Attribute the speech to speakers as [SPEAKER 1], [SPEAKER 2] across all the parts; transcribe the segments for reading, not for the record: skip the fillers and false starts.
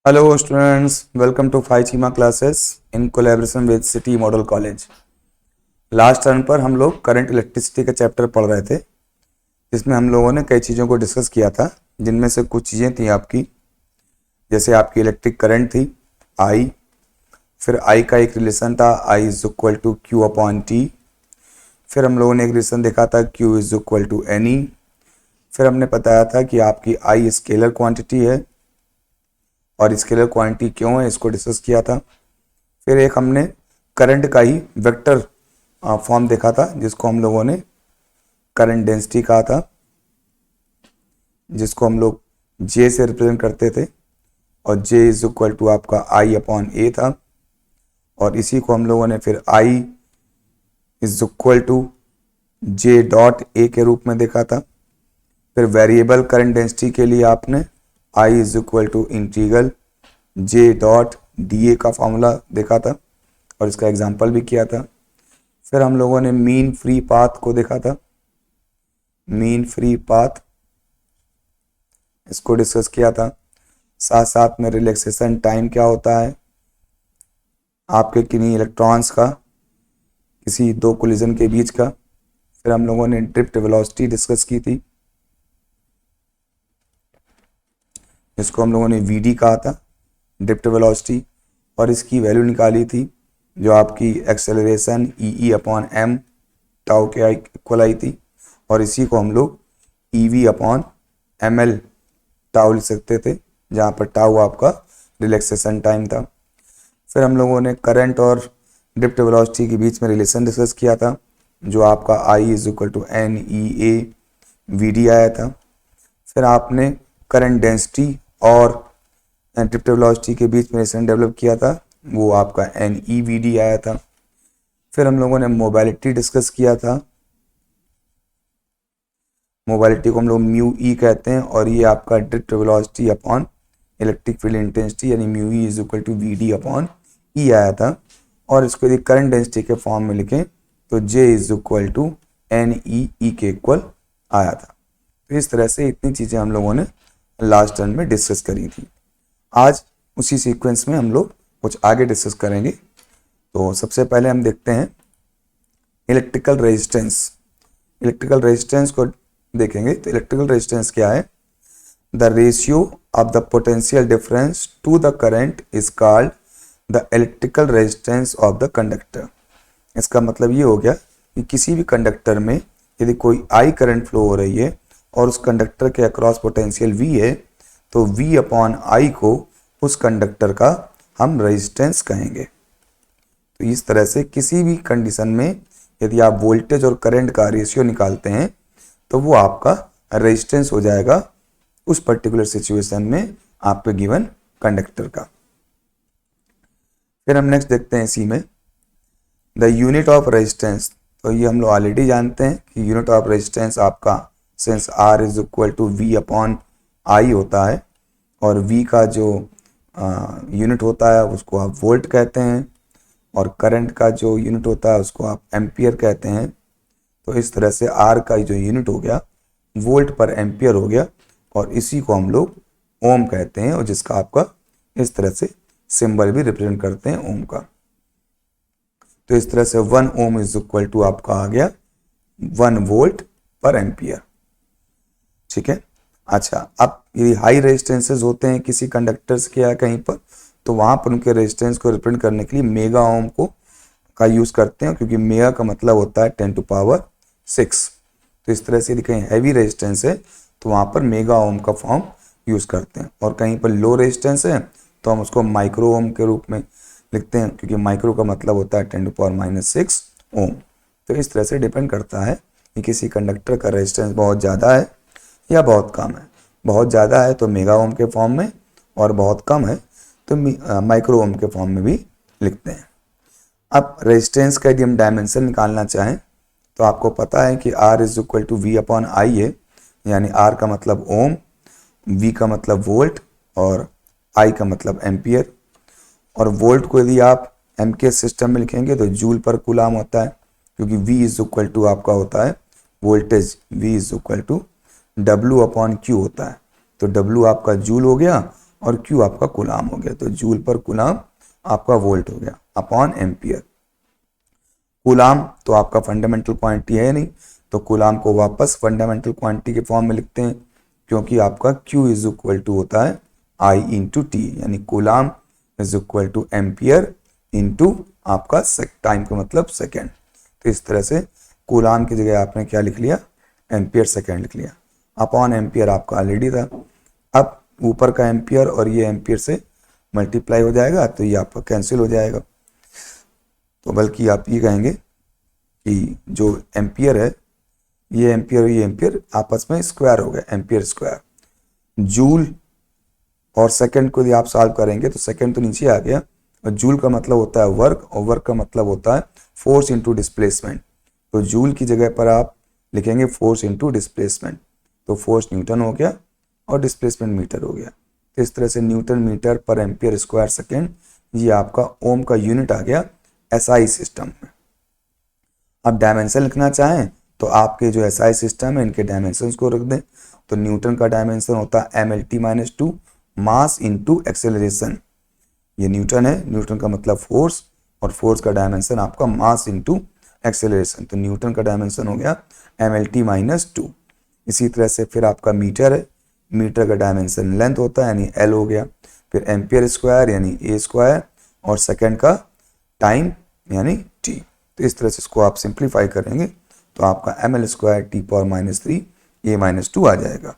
[SPEAKER 1] Hello students, welcome to 5 Chima classes in collaboration with City Model College। Last term पर हम लोग current electricity का chapter पढ़ रहे थे, जिसमें हम लोगों ने कई चीज़ों को डिस्कस किया था, जिनमें से कुछ चीज़ें थी आपकी, जैसे आपकी इलेक्ट्रिक करंट थी I, फिर I का एक रिलेशन था I is equal to Q upon T, फिर हम लोगों ने एक रिलेशन देखा था Q is equal to N E, फिर हमने बताया था कि आपकी I स्केलर क्वांटिटी है और स्केलर क्वांटिटी क्यों है, इसको डिस्कस किया था। फिर एक हमने करंट का ही वेक्टर फॉर्म देखा था, जिसको हम लोगों ने करंट डेंसिटी कहा था, जिसको हम लोग J से रिप्रेजेंट करते थे, और J इज इक्वल टू आपका I अपॉन ए था, और इसी को हम लोगों ने फिर I is equal to J dot A के रूप में देखा था। फिर वेरिएबल करंट डेंसिटी के लिए आपने I is equal to integral J dot D A का फॉर्मूला देखा था, और इसका एग्जाम्पल भी किया था। फिर हम लोगों ने मीन फ्री पाथ को देखा था, मीन फ्री पाथ, इसको डिस्कस किया था। साथ साथ में रिलैक्सेशन टाइम क्या होता है आपके किन्हीं इलेक्ट्रॉन्स का किसी दो कोलिजन के बीच का। फिर हम लोगों ने ड्रिफ्ट वेलोसिटी डिस्कस की थी, जिसको हम लोगों ने वीडी कहा था, ड्रिफ्ट वेलोसिटी, और इसकी वैल्यू निकाली थी जो आपकी acceleration E upon M tau के इक्वल आई थी, और इसी को हम लोग E V upon M L tau लिख सकते थे, जहाँ पर टाउ आपका रिलैक्सेशन टाइम था। फिर हम लोगों ने करंट और ड्रिफ्ट वेलोसिटी के बीच में रिलेशन डिस्कस किया था, जो आपका I is equal to N E A V D आया था। फिर आपने करंट डेंसिटी और ड्रिफ्ट वेलोसिटी के बीच में रिलेशन डेवलप किया था, वो आपका एन ई वी डी आया था। फिर हम लोगों ने मोबाइलिटी डिस्कस किया था, मोबाइलिटी को हम लोग म्यू ई कहते हैं, और ये आपका drift velocity upon electric field intensity यानी mu E is equal to V D upon E आया था। और इसको यदि करंट डेंसिटी के फॉर्म में लिखें तो J is equal to N E के इक्वल आया था। तो इस तरह से इतनी चीज़ें हम लोगों ने लास्ट टर्म में डिस्कस करी थी। आज उसी सीक्वेंस में हम लोग कुछ आगे डिस्कस करेंगे। तो सबसे पहले हम देखते हैं इलेक्ट्रिकल रेजिस्टेंस। इलेक्ट्रिकल रेजिस्टेंस को देखेंगे तो इलेक्ट्रिकल रेजिस्टेंस क्या है? The ratio of the potential difference to the current is called the electrical resistance of the conductor. इसका मतलब ये हो गया कि किसी भी कंडक्टर में यदि कोई आई करंट फ्लो हो रही है और उस कंडक्टर के अक्रॉस पोटेंशियल V है, तो V अपॉन आई को उस कंडक्टर का हम रेजिस्टेंस कहेंगे। तो इस तरह से किसी भी कंडीशन में यदि आप वोल्टेज और करंट का रेशियो निकालते हैं तो वो आपका रेजिस्टेंस हो जाएगा उस पर्टिकुलर सिचुएशन में आपके गिवन कंडक्टर का। फिर हम नेक्स्ट देखते हैं इसी में द यूनिट ऑफ रेजिस्टेंस। तो ये हम लोग ऑलरेडी जानते हैं कि यूनिट ऑफ रेजिस्टेंस आपका since R is equal to V upon I होता है, और V का जो यूनिट होता है उसको आप वोल्ट कहते हैं, और करंट का जो यूनिट होता है उसको आप एम्पियर कहते हैं। तो इस तरह से R का जो यूनिट हो गया वोल्ट पर एम्पियर हो गया, और इसी को हम लोग ओम कहते हैं, और जिसका आपका इस तरह से सिंबल भी रिप्रेजेंट करते हैं ओम का। तो इस तरह से 1 ओम इज इक्वल टू आपका आ गया 1 वोल्ट पर एम्पियर। ठीक है। अच्छा, अब यदि हाई रेजिस्टेंसेज होते हैं किसी कंडक्टर्स के या कहीं पर, तो वहाँ पर उनके रेजिस्टेंस को रिप्रेजेंट करने के लिए मेगा ओम का यूज़ करते हैं, क्योंकि मेगा का मतलब होता है 10 टू पावर 6। तो इस तरह से यदि कहीं हैवी रेजिस्टेंस है तो वहाँ पर मेगा ओम का फॉर्म यूज़ करते हैं, और कहीं पर लो रेजिस्टेंस है तो हम उसको माइक्रो ओम के रूप में लिखते हैं, क्योंकि माइक्रो का मतलब होता है 10 टू पावर -6 ओम। तो इस तरह से डिपेंड करता है कि किसी कंडक्टर का रेजिस्टेंस बहुत ज़्यादा है या बहुत कम है। बहुत ज़्यादा है तो मेगा ओम के फॉर्म में, और बहुत कम है तो माइक्रो ओम के फॉर्म में भी लिखते हैं। अब रेजिस्टेंस का यदि हम डायमेंशन निकालना चाहें तो आपको पता है कि R is equal to V upon I है, यानी R का मतलब ओम, V का मतलब वोल्ट, और I का मतलब एम्पियर। और वोल्ट को यदि आप एम के सिस्टम में लिखेंगे तो जूल पर कूलाम होता है, क्योंकि V इज इक्वल टू आपका होता है voltage, V is equal to W upon Q होता है। तो W आपका जूल हो गया और Q आपका कूलाम हो गया, तो जूल पर कूलाम आपका वोल्ट हो गया अपॉन एम्पियर। कूलाम तो आपका फंडामेंटल क्वांटिटी है नहीं, तो कूलाम को वापस फंडामेंटल क्वांटिटी के फॉर्म में लिखते हैं, क्योंकि आपका Q इज इक्वल टू होता है I इंटू टी, यानी coulomb is equal two ampere into आपका टाइम का मतलब सेकेंड। तो इस तरह से कूलाम की जगह आपने क्या लिख लिया, एम्पियर सेकेंड लिख लिया। अपॉन एम्पियर आपका ऑलरेडी था, अब ऊपर का एम्पियर और ये एम्पियर से मल्टीप्लाई हो जाएगा, तो ये आपका कैंसिल हो जाएगा। तो बल्कि आप ये कहेंगे कि जो एम्पियर है, ये एम्पियर और ये एम्पियर आपस में स्क्वायर हो गए, एम्पियर स्क्वायर। जूल और सेकंड को यदि आप सॉल्व करेंगे तो सेकंड तो नीचे आ गया, और जूल का मतलब होता है वर्क, और वर्क का मतलब होता है फोर्स इनटू डिस्प्लेसमेंट। तो जूल की जगह पर आप लिखेंगे फोर्स इनटू डिस्प्लेसमेंट, तो फोर्स न्यूटन हो गया और डिस्प्लेसमेंट मीटर हो गया। तो इस तरह से न्यूटन मीटर पर एम्पियर स्क्वायर सेकेंड, ये आपका ओम का यूनिट आ गया एसआई सिस्टम में। अब डायमेंशन लिखना चाहें तो आपके जो एसआई सिस्टम है इनके डायमेंशन को रख दें। तो न्यूटन का डायमेंशन होता है mlt-2 मास इंटू एक्सेलरेशन। ये न्यूटन है, न्यूटन का मतलब फोर्स, और फोर्स का डायमेंशन आपका मास इंटू एक्सेलरेशन। तो न्यूटन का डायमेंशन हो गया mlt-2। इसी तरह से फिर आपका मीटर है, मीटर का डायमेंशन लेंथ होता है यानी L हो गया, फिर एम्पियर स्क्वायर यानी A स्क्वायर, और सेकेंड का टाइम यानी T। तो इस तरह से इसको आप सिंप्लीफाई करेंगे तो आपका ml स्क्वायर T⁻³ A-2 आ जाएगा।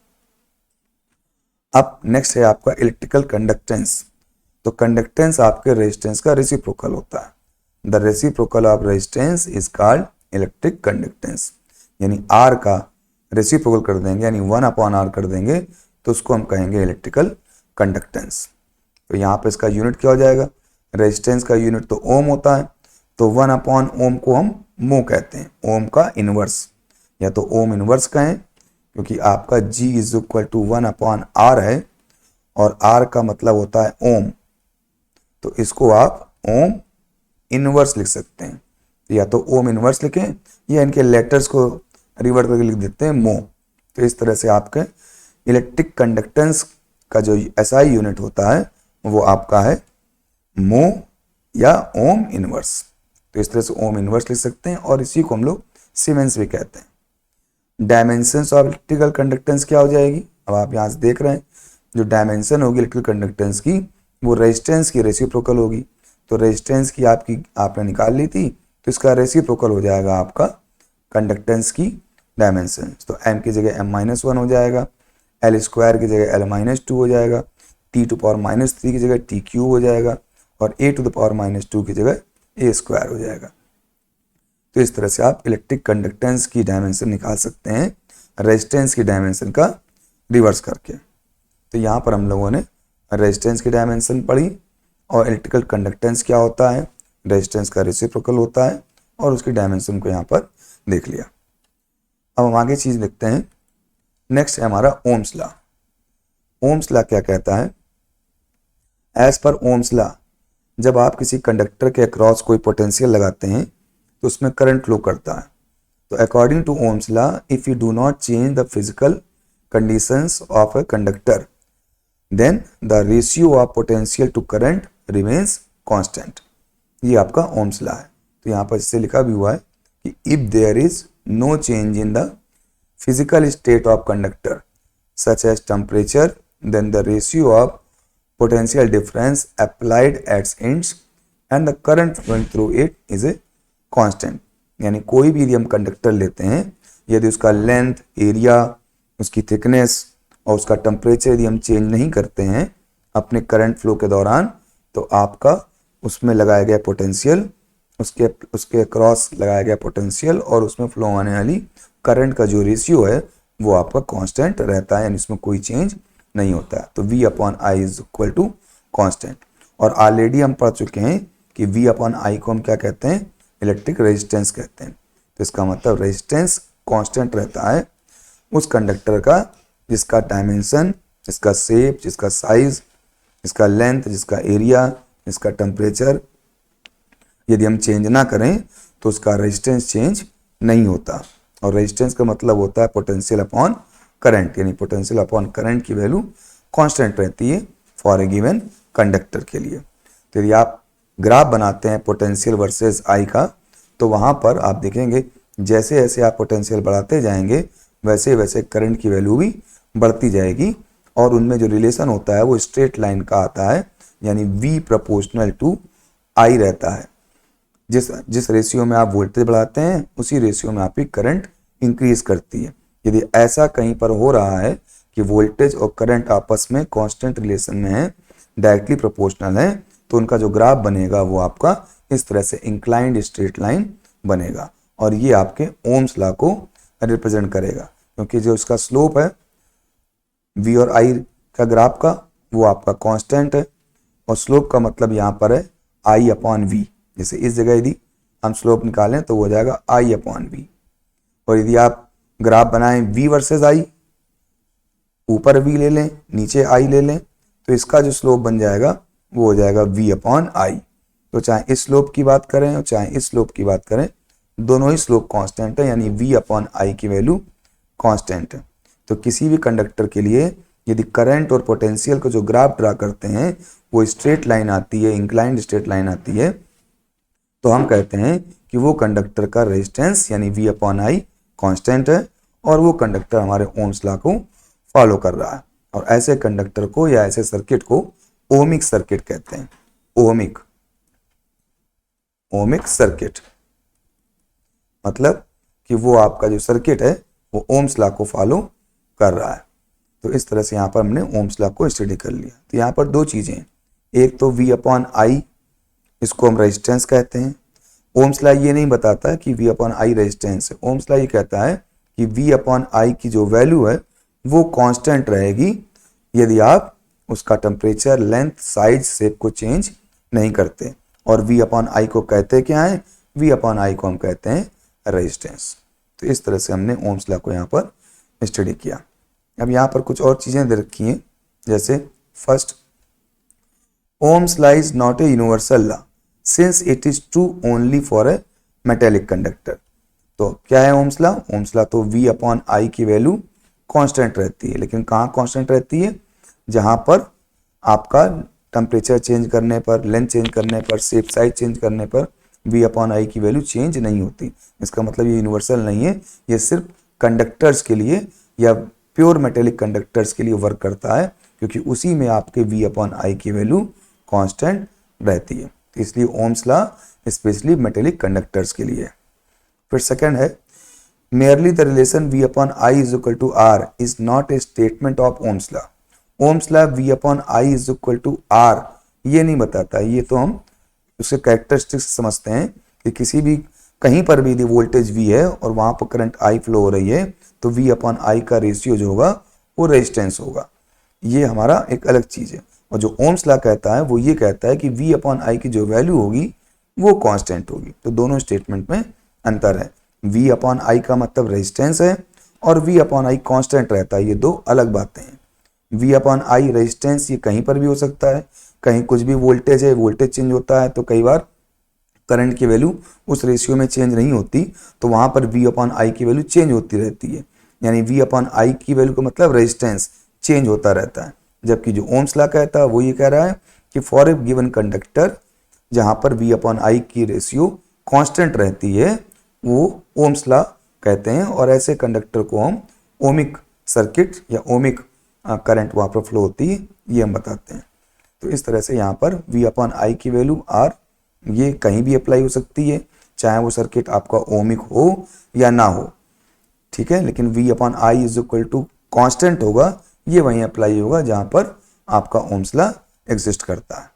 [SPEAKER 1] अब नेक्स्ट है आपका इलेक्ट्रिकल कंडक्टेंस। तो कंडक्टेंस आपके रेजिस्टेंस का रेसिप्रोकल होता है। The reciprocal of resistance is called electric conductance, यानी R का रेसिप्रोकल कर देंगे यानी 1/R कर देंगे तो उसको हम कहेंगे इलेक्ट्रिकल कंडक्टेंस। तो यहाँ पे इसका यूनिट क्या हो जाएगा, रेजिस्टेंस का यूनिट तो ओम होता है, तो 1/ओम को हम मो कहते हैं, ओम का इनवर्स, या तो ओम इनवर्स कहें, क्योंकि आपका G is equal to 1/R है और R का मतलब होता है ओम, तो इसको आप ओम इनवर्स लिख सकते हैं। या तो ओम इनवर्स लिखें या इनके लेटर्स को रिवर्ट करके लिख देते हैं मो। तो इस तरह से आपके इलेक्ट्रिक कंडक्टेंस का जो एसआई यूनिट होता है वो आपका है मो या ओम इनवर्स। तो इस तरह से ओम इनवर्स लिख सकते हैं, और इसी को हम लोग सीमेंस भी कहते हैं। डायमेंशंस ऑफ इलेक्ट्रिकल कंडक्टेंस क्या हो जाएगी, अब आप यहाँ से देख रहे हैं जो डायमेंशन होगी इलेक्ट्रिकल कंडक्टेंस की वो रेजिस्टेंस की रेसिप्रोकल होगी। तो रेजिस्टेंस की आपने निकाल ली थी, तो इसका रेसिप्रोकल हो जाएगा आपका कंडक्टेंस की डायमेंशन। तो m की जगह m-1 हो जाएगा, L स्क्वायर की जगह L-2 हो जाएगा, T⁻³ की जगह T³ हो जाएगा, और A⁻² की जगह A स्क्वायर हो जाएगा। तो इस तरह से आप इलेक्ट्रिक कंडक्टेंस की डायमेंशन निकाल सकते हैं रेजिस्टेंस की डायमेंशन का रिवर्स करके। तो यहाँ पर हम लोगों ने रेजिस्टेंस की डायमेंशन पढ़ी, और इलेक्ट्रिकल कंडक्टेंस क्या होता है, रेजिस्टेंस का रेसिप्रोकल होता है, और उसकी डायमेंशन को यहाँ पर देख लिया। अब हम आगे चीज़ देखते हैं। नेक्स्ट है हमारा ओम्स लॉ। ओम्स लॉ क्या कहता है, एज पर ओम्स लॉ जब आप किसी कंडक्टर के अक्रॉस कोई पोटेंशियल लगाते हैं तो उसमें करंट फ्लो करता है। तो according to Ohm's law if you do not change the physical conditions of a conductor then the ratio of potential to current remains constant. ये आपका ओम्स लॉ है। तो यहाँ पर इससे लिखा भी हुआ है कि if there is no change in the physical state of conductor such as temperature then the ratio of potential difference applied at ends and the current flowing through it is a constant। यानी कोई भी यदि हम conductor लेते हैं, यदि उसका length, area, उसकी थिकनेस और उसका टेम्परेचर यदि हम चेंज नहीं करते हैं अपने करंट फ्लो के दौरान, तो आपका उसमें लगाया गया पोटेंशियल, उसके क्रॉस लगाया गया पोटेंशियल और उसमें फ्लो आने वाली करंट का जो रेशियो है वो आपका कांस्टेंट रहता है, यानी इसमें कोई चेंज नहीं होता है। तो V/I is equal to constant. और ऑलरेडी हम पढ़ चुके हैं कि V/I को हम क्या कहते हैं, इलेक्ट्रिक रेजिस्टेंस कहते हैं। तो इसका मतलब रेजिस्टेंस कांस्टेंट रहता है उस कंडक्टर का जिसका डायमेंशन, जिसका शेप, जिसका साइज, जिसका लेंथ, जिसका एरिया, जिसका टेम्परेचर यदि हम चेंज ना करें तो उसका रेजिस्टेंस चेंज नहीं होता। और रेजिस्टेंस का मतलब होता है पोटेंशियल अपॉन करंट, यानी पोटेंशियल अपॉन करंट की वैल्यू कांस्टेंट रहती है फॉर ए गिवन कंडक्टर के लिए। तो यदि आप ग्राफ बनाते हैं पोटेंशियल वर्सेस आई का, तो वहाँ पर आप देखेंगे जैसे जैसे आप पोटेंशियल बढ़ाते जाएंगे वैसे वैसे करंट की वैल्यू भी बढ़ती जाएगी, और उनमें जो रिलेशन होता है वो स्ट्रेट लाइन का आता है, यानी V प्रोपोर्शनल टू I रहता है। जिस रेशियो में आप वोल्टेज बढ़ाते हैं उसी रेशियो में आपकी करंट इंक्रीज करती है। यदि ऐसा कहीं पर हो रहा है कि वोल्टेज और करंट आपस में कांस्टेंट रिलेशन में है, डायरेक्टली प्रोपोर्शनल है, तो उनका जो ग्राफ बनेगा वो आपका इस तरह से इंक्लाइंड स्ट्रेट लाइन बनेगा, और ये आपके ओम्स लॉ को रिप्रेजेंट करेगा, क्योंकि जो इसका स्लोप है V और I का ग्राफ का वो आपका कांस्टेंट है, और स्लोप का मतलब यहाँ पर है I अपॉन V। जैसे इस जगह यदि हम स्लोप निकालें तो वो हो जाएगा I अपॉन V, और यदि आप ग्राफ बनाएं V वर्सेस I, ऊपर V ले लें नीचे I ले लें, तो इसका जो स्लोप बन जाएगा वो हो जाएगा V अपॉन I। तो चाहे इस स्लोप की बात करें और चाहे इस स्लोप की बात करें, दोनों ही स्लोप कांस्टेंट है, यानी V अपॉन I की वैल्यू कांस्टेंट है। तो किसी भी कंडक्टर के लिए यदि करंट और पोटेंशियल को जो ग्राफ ड्रा करते हैं वो स्ट्रेट लाइन आती है, इंक्लाइंड स्ट्रेट लाइन आती है, तो हम कहते हैं कि वो कंडक्टर का रेजिस्टेंस यानी V अपॉन I कांस्टेंट है, और वो कंडक्टर हमारे ओम्स लॉ को फॉलो कर रहा है। और ऐसे कंडक्टर को या ऐसे सर्किट को ओमिक सर्किट कहते हैं। ओमिक सर्किट मतलब कि वो आपका जो सर्किट है वो ओम्स लॉ को फॉलो कर रहा है। तो इस तरह से यहाँ पर हमने ओम्स लॉ को स्टडी कर लिया। तो यहाँ पर दो चीजें हैं, एक तो V अपॉन I, इसको हम रेजिस्टेंस कहते हैं। ओम्स लॉ ये नहीं बताता है कि V अपॉन I रेजिस्टेंस है, ओम्स लॉ ये कहता है कि V अपॉन I की जो वैल्यू है वो कांस्टेंट रहेगी यदि आप उसका टेम्परेचर, लेंथ, साइज, शेप को चेंज नहीं करते। और V अपॉन I को कहते क्या है? V अपॉन I को हम कहते हैं रेजिस्टेंस। तो इस तरह से हमने ओम्स लॉ को यहाँ पर स्टडी किया। अब यहाँ पर कुछ और चीजें दे रखी हैं, जैसे first, Ohm's law is not a universal law since it is true only for a metallic conductor. तो क्या है ओम्स लॉ? ओम्स लॉ तो V अपॉन I की वैल्यू कांस्टेंट रहती है, लेकिन कहाँ कांस्टेंट रहती है? जहां पर आपका टेम्परेचर चेंज करने पर, लेंथ चेंज करने पर, शेप साइज चेंज करने पर V अपॉन I की वैल्यू चेंज नहीं होती। इसका मतलब ये यूनिवर्सल नहीं है, ये सिर्फ कंडक्टर्स के लिए या प्योर मेटेलिक कंडक्टर्स के लिए वर्क करता है, क्योंकि उसी में आपके V अपॉन I की वैल्यू कांस्टेंट रहती है। तो इसलिए Ohm's law specially metallic conductors के लिए। फिर सेकंड है, merely the relation V upon I is equal to R is not a statement of Ohm's law। Ohm's law V upon I is equal to R ये नहीं बताता, ये तो हम उसके कैरेक्टरिस्टिक्स समझते हैं कि किसी भी कहीं पर भी यदि वोल्टेज V है और वहां पर करंट I फ्लो हो रही है तो V अपॉन I का रेशियो जो होगा वो रेजिस्टेंस होगा। ये हमारा एक अलग चीज है। और जो ओम्स लॉ कहता है वो ये कहता है कि V अपॉन I की जो वैल्यू होगी वो कांस्टेंट होगी। तो दोनों स्टेटमेंट में अंतर है। V अपॉन I का मतलब रेजिस्टेंस है और V अपॉन I कांस्टेंट रहता है, ये दो अलग बातें हैं। V अपॉन I रेजिस्टेंस ये कहीं पर भी हो सकता है, कहीं कुछ भी वोल्टेज है, वोल्टेज चेंज होता है तो कई बार करंट की वैल्यू उस रेशियो में चेंज नहीं होती, तो वहां पर V अपॉन I की वैल्यू चेंज होती रहती है। यानी V अपॉन I की वैल्यू का मतलब रेजिस्टेंस चेंज होता रहता है। जबकि जो ओम्स लॉ कहता है वो ये कह रहा है कि फॉर ए गिवन कंडक्टर जहां पर V अपॉन I की रेशियो कांस्टेंट रहती है वो ओम्स लॉ कहते हैं, और ऐसे कंडक्टर को हम ओमिक सर्किट या ओमिक करंट वहां पर फ्लो होती है ये हम बताते हैं। तो इस तरह से यहाँ पर V अपॉन I की वैल्यू R ये कहीं भी अप्लाई हो सकती है, चाहे वो सर्किट आपका ओमिक हो या ना हो, ठीक है। लेकिन V upon I is equal to constant होगा, ये वहीं अप्लाई होगा जहां पर आपका ओम्स लॉ एग्जिस्ट करता है।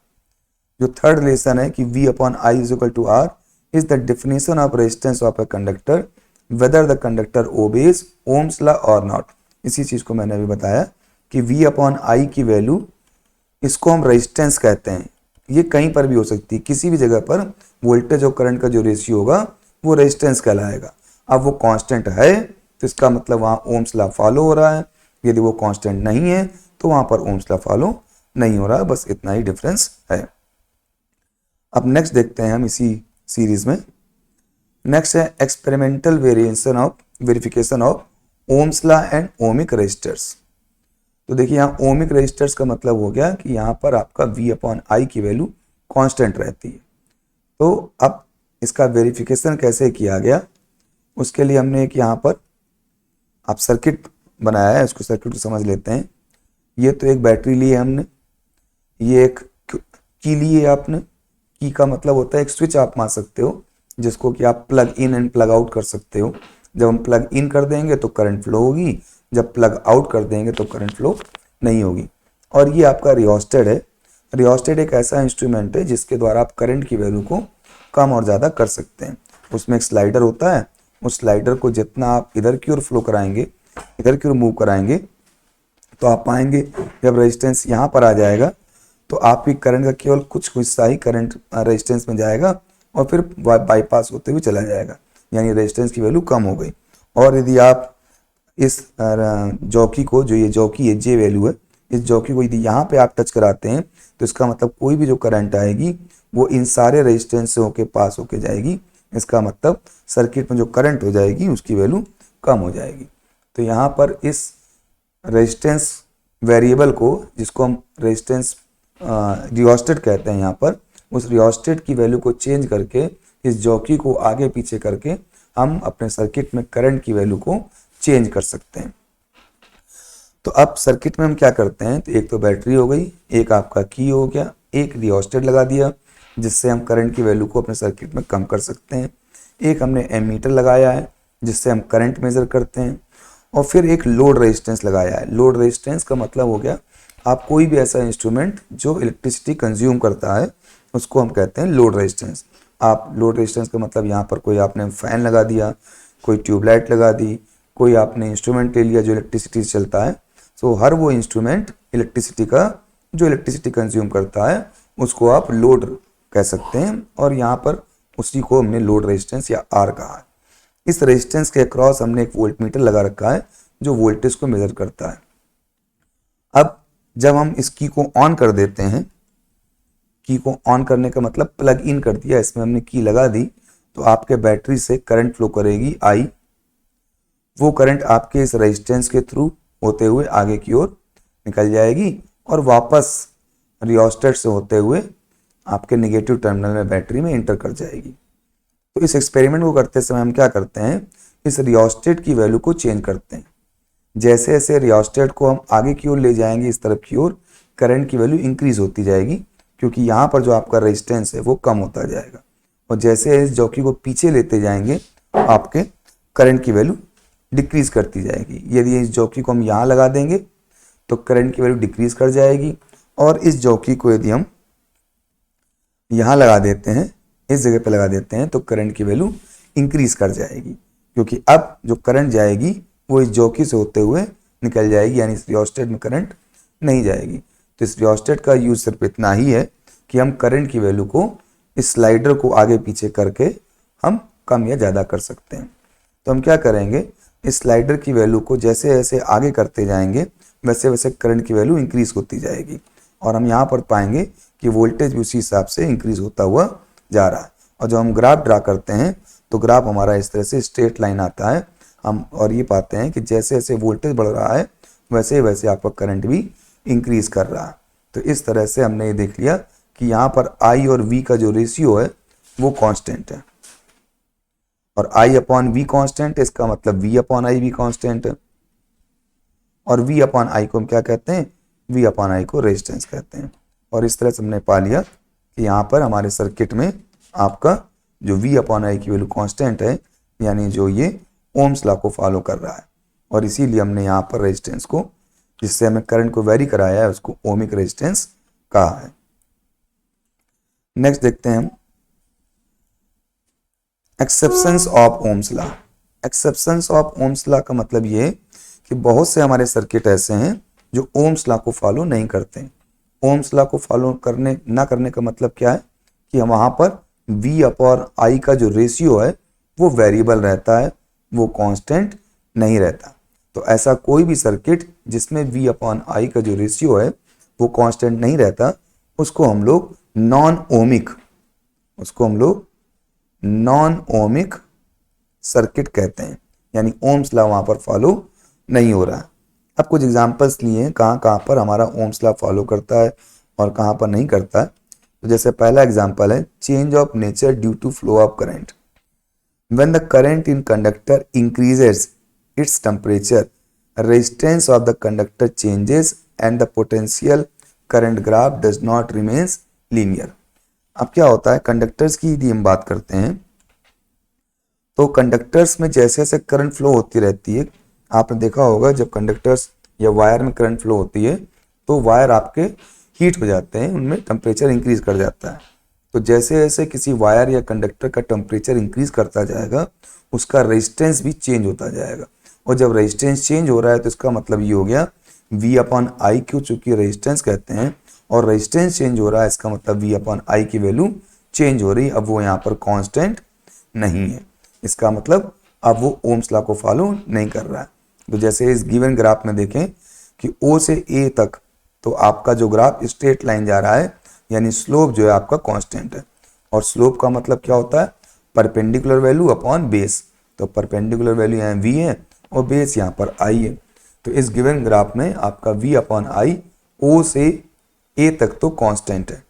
[SPEAKER 1] जो थर्ड रिलेशन है कि V upon I is equal to R is the definition of resistance of a conductor whether the conductor obeys Ohm's law or not। इसी चीज को मैंने अभी बताया कि V अपॉन I की वैल्यू, इसको हम रेजिस्टेंस कहते हैं। ये कहीं पर भी हो सकती है, किसी भी जगह पर वोल्टेज और करंट का जो रेशियो होगा वो रेजिस्टेंस कहलाएगा। अब वो कांस्टेंट है तो इसका मतलब वहां ओम्स लॉ फॉलो हो रहा है, यदि वो कांस्टेंट नहीं है तो वहां पर ओम्स लॉ फॉलो नहीं हो रहा है। बस इतना ही डिफरेंस है। अब नेक्स्ट देखते हैं हम इसी सीरीज में। नेक्स्ट है experimental variation of verification of Ohm's law and ohmic resistors. तो देखिए यहाँ ओमिक रेजिस्टर्स का मतलब हो गया कि यहाँ पर आपका V/I की वैल्यू कांस्टेंट रहती है। तो अब इसका वेरिफिकेशन कैसे किया गया, उसके लिए हमने एक यहाँ पर आप सर्किट बनाया है, उसको सर्किट को समझ लेते हैं। ये तो एक बैटरी ली है हमने, ये एक की ली है आपने। की का मतलब होता है एक स्विच आप मार सकते हो जिसको कि आप plug in and plug out कर सकते हो। जब हम प्लग इन कर देंगे तो करंट फ्लो होगी, जब प्लग आउट कर देंगे तो करंट फ्लो नहीं होगी। और ये आपका रियोस्टेट है। रियोस्टेट एक ऐसा इंस्ट्रूमेंट है जिसके द्वारा आप करंट की वैल्यू को कम और ज़्यादा कर सकते हैं। उसमें एक स्लाइडर होता है, उस स्लाइडर को जितना आप इधर की ओर फ्लो कराएंगे, इधर की ओर मूव कराएंगे, तो आप पाएंगे जब रेजिस्टेंस यहाँ पर आ जाएगा तो आपकी करंट का केवल कुछ हिस्सा ही करंट रेजिस्टेंस में जाएगा और फिर बाईपास होते हुए चला जाएगा, यानी रेजिस्टेंस की वैल्यू कम हो गई। और यदि आप इस जॉकी को, जो ये जॉकी है जे वैल्यू है, इस जॉकी को यदि यहाँ पे आप टच कराते हैं तो इसका मतलब कोई भी जो करंट आएगी वो इन सारे रेजिस्टेंस से होके पास होके जाएगी। इसका मतलब सर्किट में जो करंट हो जाएगी उसकी वैल्यू कम हो जाएगी। तो यहाँ पर इस रेजिस्टेंस वेरिएबल को, जिसको हम रेजिस्टेंस रियोस्टेट कहते हैं, यहाँ पर उस रियोस्टेट की वैल्यू को चेंज करके इस जॉकी को आगे पीछे करके हम अपने सर्किट में करंट की वैल्यू को चेंज कर सकते हैं। तो अब सर्किट में हम क्या करते हैं, तो एक तो बैटरी हो गई, एक आपका की हो गया, एक रियोस्टेट लगा दिया जिससे हम करंट की वैल्यू को अपने सर्किट में कम कर सकते हैं, एक हमने एमीटर लगाया है जिससे हम करंट मेजर करते हैं, और फिर एक लोड रेजिस्टेंस लगाया है। लोड रेजिस्टेंस का मतलब हो गया आप कोई भी ऐसा इंस्ट्रूमेंट जो इलेक्ट्रिसिटी कंज्यूम करता है उसको हम कहते हैं लोड रेजिस्टेंस। आप लोड रेजिस्टेंस का मतलब यहाँ पर कोई आपने फैन लगा दिया, कोई ट्यूबलाइट लगा दी, कोई आपने इंस्ट्रूमेंट ले लिया जो इलेक्ट्रिसिटी से चलता है, तो हर वो इंस्ट्रूमेंट इलेक्ट्रिसिटी का जो इलेक्ट्रिसिटी कंज्यूम करता है उसको आप लोड कह सकते हैं, और यहाँ पर उसी को हमने लोड रेजिस्टेंस या आर कहा है। इस रेजिस्टेंस के अक्रॉस हमने एक वोल्टमीटर लगा रखा है जो वोल्टेज को मेजर करता है। अब जब हम इस की को ऑन कर देते हैं, की को ऑन करने का मतलब प्लग इन कर दिया, इसमें हमने की लगा दी, तो आपके बैटरी से करंट फ्लो करेगी आई। वो करंट आपके इस रेजिस्टेंस के थ्रू होते हुए आगे की ओर निकल जाएगी और वापस रियोस्टेट से होते हुए आपके नेगेटिव टर्मिनल में बैटरी में इंटर कर जाएगी। तो इस एक्सपेरिमेंट को करते समय हम क्या करते हैं, इस रियोस्टेट की वैल्यू को चेंज करते हैं। जैसे जैसे रियोस्टेट को हम आगे की ओर ले जाएंगे इस तरफ की ओर, करंट की वैल्यू इंक्रीज होती जाएगी क्योंकि यहाँ पर जो आपका रेजिस्टेंस है वो कम होता जाएगा। और जैसे इस जॉकी को पीछे लेते जाएंगे आपके करंट की वैल्यू डिक्रीज करती जाएगी। यदि इस जॉकी को हम यहाँ लगा देंगे तो करंट की वैल्यू डिक्रीज कर जाएगी, और इस जॉकी को यदि हम यहाँ लगा देते हैं, इस जगह पे लगा देते हैं, तो करंट की वैल्यू इंक्रीज कर जाएगी क्योंकि अब जो करंट जाएगी वो इस जॉकी से होते हुए निकल जाएगी, यानी इस रियोस्टेट में करंट नहीं जाएगी। तो इस रियोस्टेट का यूज सिर्फ इतना ही है कि हम करंट की वैल्यू को इस स्लाइडर को आगे पीछे करके हम कम या ज़्यादा कर सकते हैं। तो हम क्या करेंगे, इस स्लाइडर की वैल्यू को जैसे जैसे आगे करते जाएंगे वैसे वैसे करंट की वैल्यू इंक्रीज होती जाएगी, और हम यहाँ पर पाएंगे कि वोल्टेज भी उसी हिसाब से इंक्रीज होता हुआ जा रहा है। और जब हम ग्राफ ड्रा करते हैं तो ग्राफ हमारा इस तरह से स्ट्रेट लाइन आता है हम, और ये पाते हैं कि जैसे जैसे वोल्टेज बढ़ रहा है वैसे वैसे आपका करंट भी इंक्रीज कर रहा है। तो इस तरह से हमने ये देख लिया कि यहाँ पर आई और वी का जो रेशियो है वो कांस्टेंट है, और आई अपॉन वी कांस्टेंट है, इसका मतलब वी अपॉन आई भी कांस्टेंट है। और वी अपॉन आई को हम क्या कहते हैं, वी अपॉन आई को रेजिस्टेंस कहते हैं। और इस तरह से हमने पा लिया कि यहाँ पर हमारे सर्किट में आपका जो वी अपॉन आई की वैल्यू कांस्टेंट है, यानी जो ये ओम्स लॉ को फॉलो कर रहा है, और इसीलिए हमने यहाँ पर रेजिस्टेंस को, जिससे हमें करंट को वेरी कराया है, उसको ओमिक रेजिस्टेंस कहा है। नेक्स्ट देखते हैं हम exceptions of Ohm's law. Exceptions of Ohm's law का मतलब ये है कि बहुत से हमारे सर्किट ऐसे हैं जो ओम्स लॉ को फॉलो नहीं करते हैं। ओम्स लॉ को फॉलो करने ना करने का मतलब क्या है कि हम वहाँ पर V अपॉन I का जो रेशियो है वो वेरिएबल रहता है, वो कांस्टेंट नहीं रहता। तो ऐसा कोई भी सर्किट जिसमें V अपॉन I का जो रेशियो है वो कांस्टेंट नहीं रहता, उसको हम लोग नॉन ओमिक सर्किट कहते हैं, यानी ओम्स लॉ वहाँ पर फॉलो नहीं हो रहा। अब कुछ एग्जांपल्स लिए हैं कहाँ कहाँ पर हमारा ओम्स लॉ फॉलो करता है और कहाँ पर नहीं करता है। तो जैसे पहला एग्जांपल है change of nature due to flow of current. When the current in conductor increases its temperature, resistance of the conductor changes and the potential current graph does not remains linear। अब क्या होता है, conductors की यदि हम बात करते हैं तो कंडक्टर्स में जैसे जैसे करंट फ्लो होती रहती है, आपने देखा होगा जब कंडक्टर्स या वायर में करंट फ्लो होती है तो वायर आपके हीट हो जाते हैं, उनमें टेम्परेचर इंक्रीज कर जाता है। तो जैसे जैसे किसी वायर या कंडक्टर का टेम्परेचर इंक्रीज करता जाएगा उसका रेजिस्टेंस भी चेंज होता जाएगा, और जब रेजिस्टेंस चेंज हो रहा है तो इसका मतलब ये हो गया V अपॉन आई क्यू, चूंकि रेजिस्टेंस कहते हैं और रेजिस्टेंस चेंज हो रहा है इसका मतलब V अपॉन आई की वैल्यू चेंज हो रही है, अब वो यहाँ पर कांस्टेंट नहीं है, इसका मतलब अब वो ओम्स लॉ को फॉलो नहीं कर रहा है। तो जैसे इस गिवन ग्राफ में देखें कि O से A तक तो आपका जो ग्राफ स्ट्रेट लाइन जा रहा है, यानी स्लोप जो है आपका कांस्टेंट है, और स्लोप का मतलब क्या होता है, परपेंडिकुलर वैल्यू अपॉन बेस। तो परपेंडिकुलर वैल्यू यहाँ V है और बेस यहाँ पर I है। तो इस गिवन ग्राफ में आपका V अपॉन आई O से A तक तो कांस्टेंट है,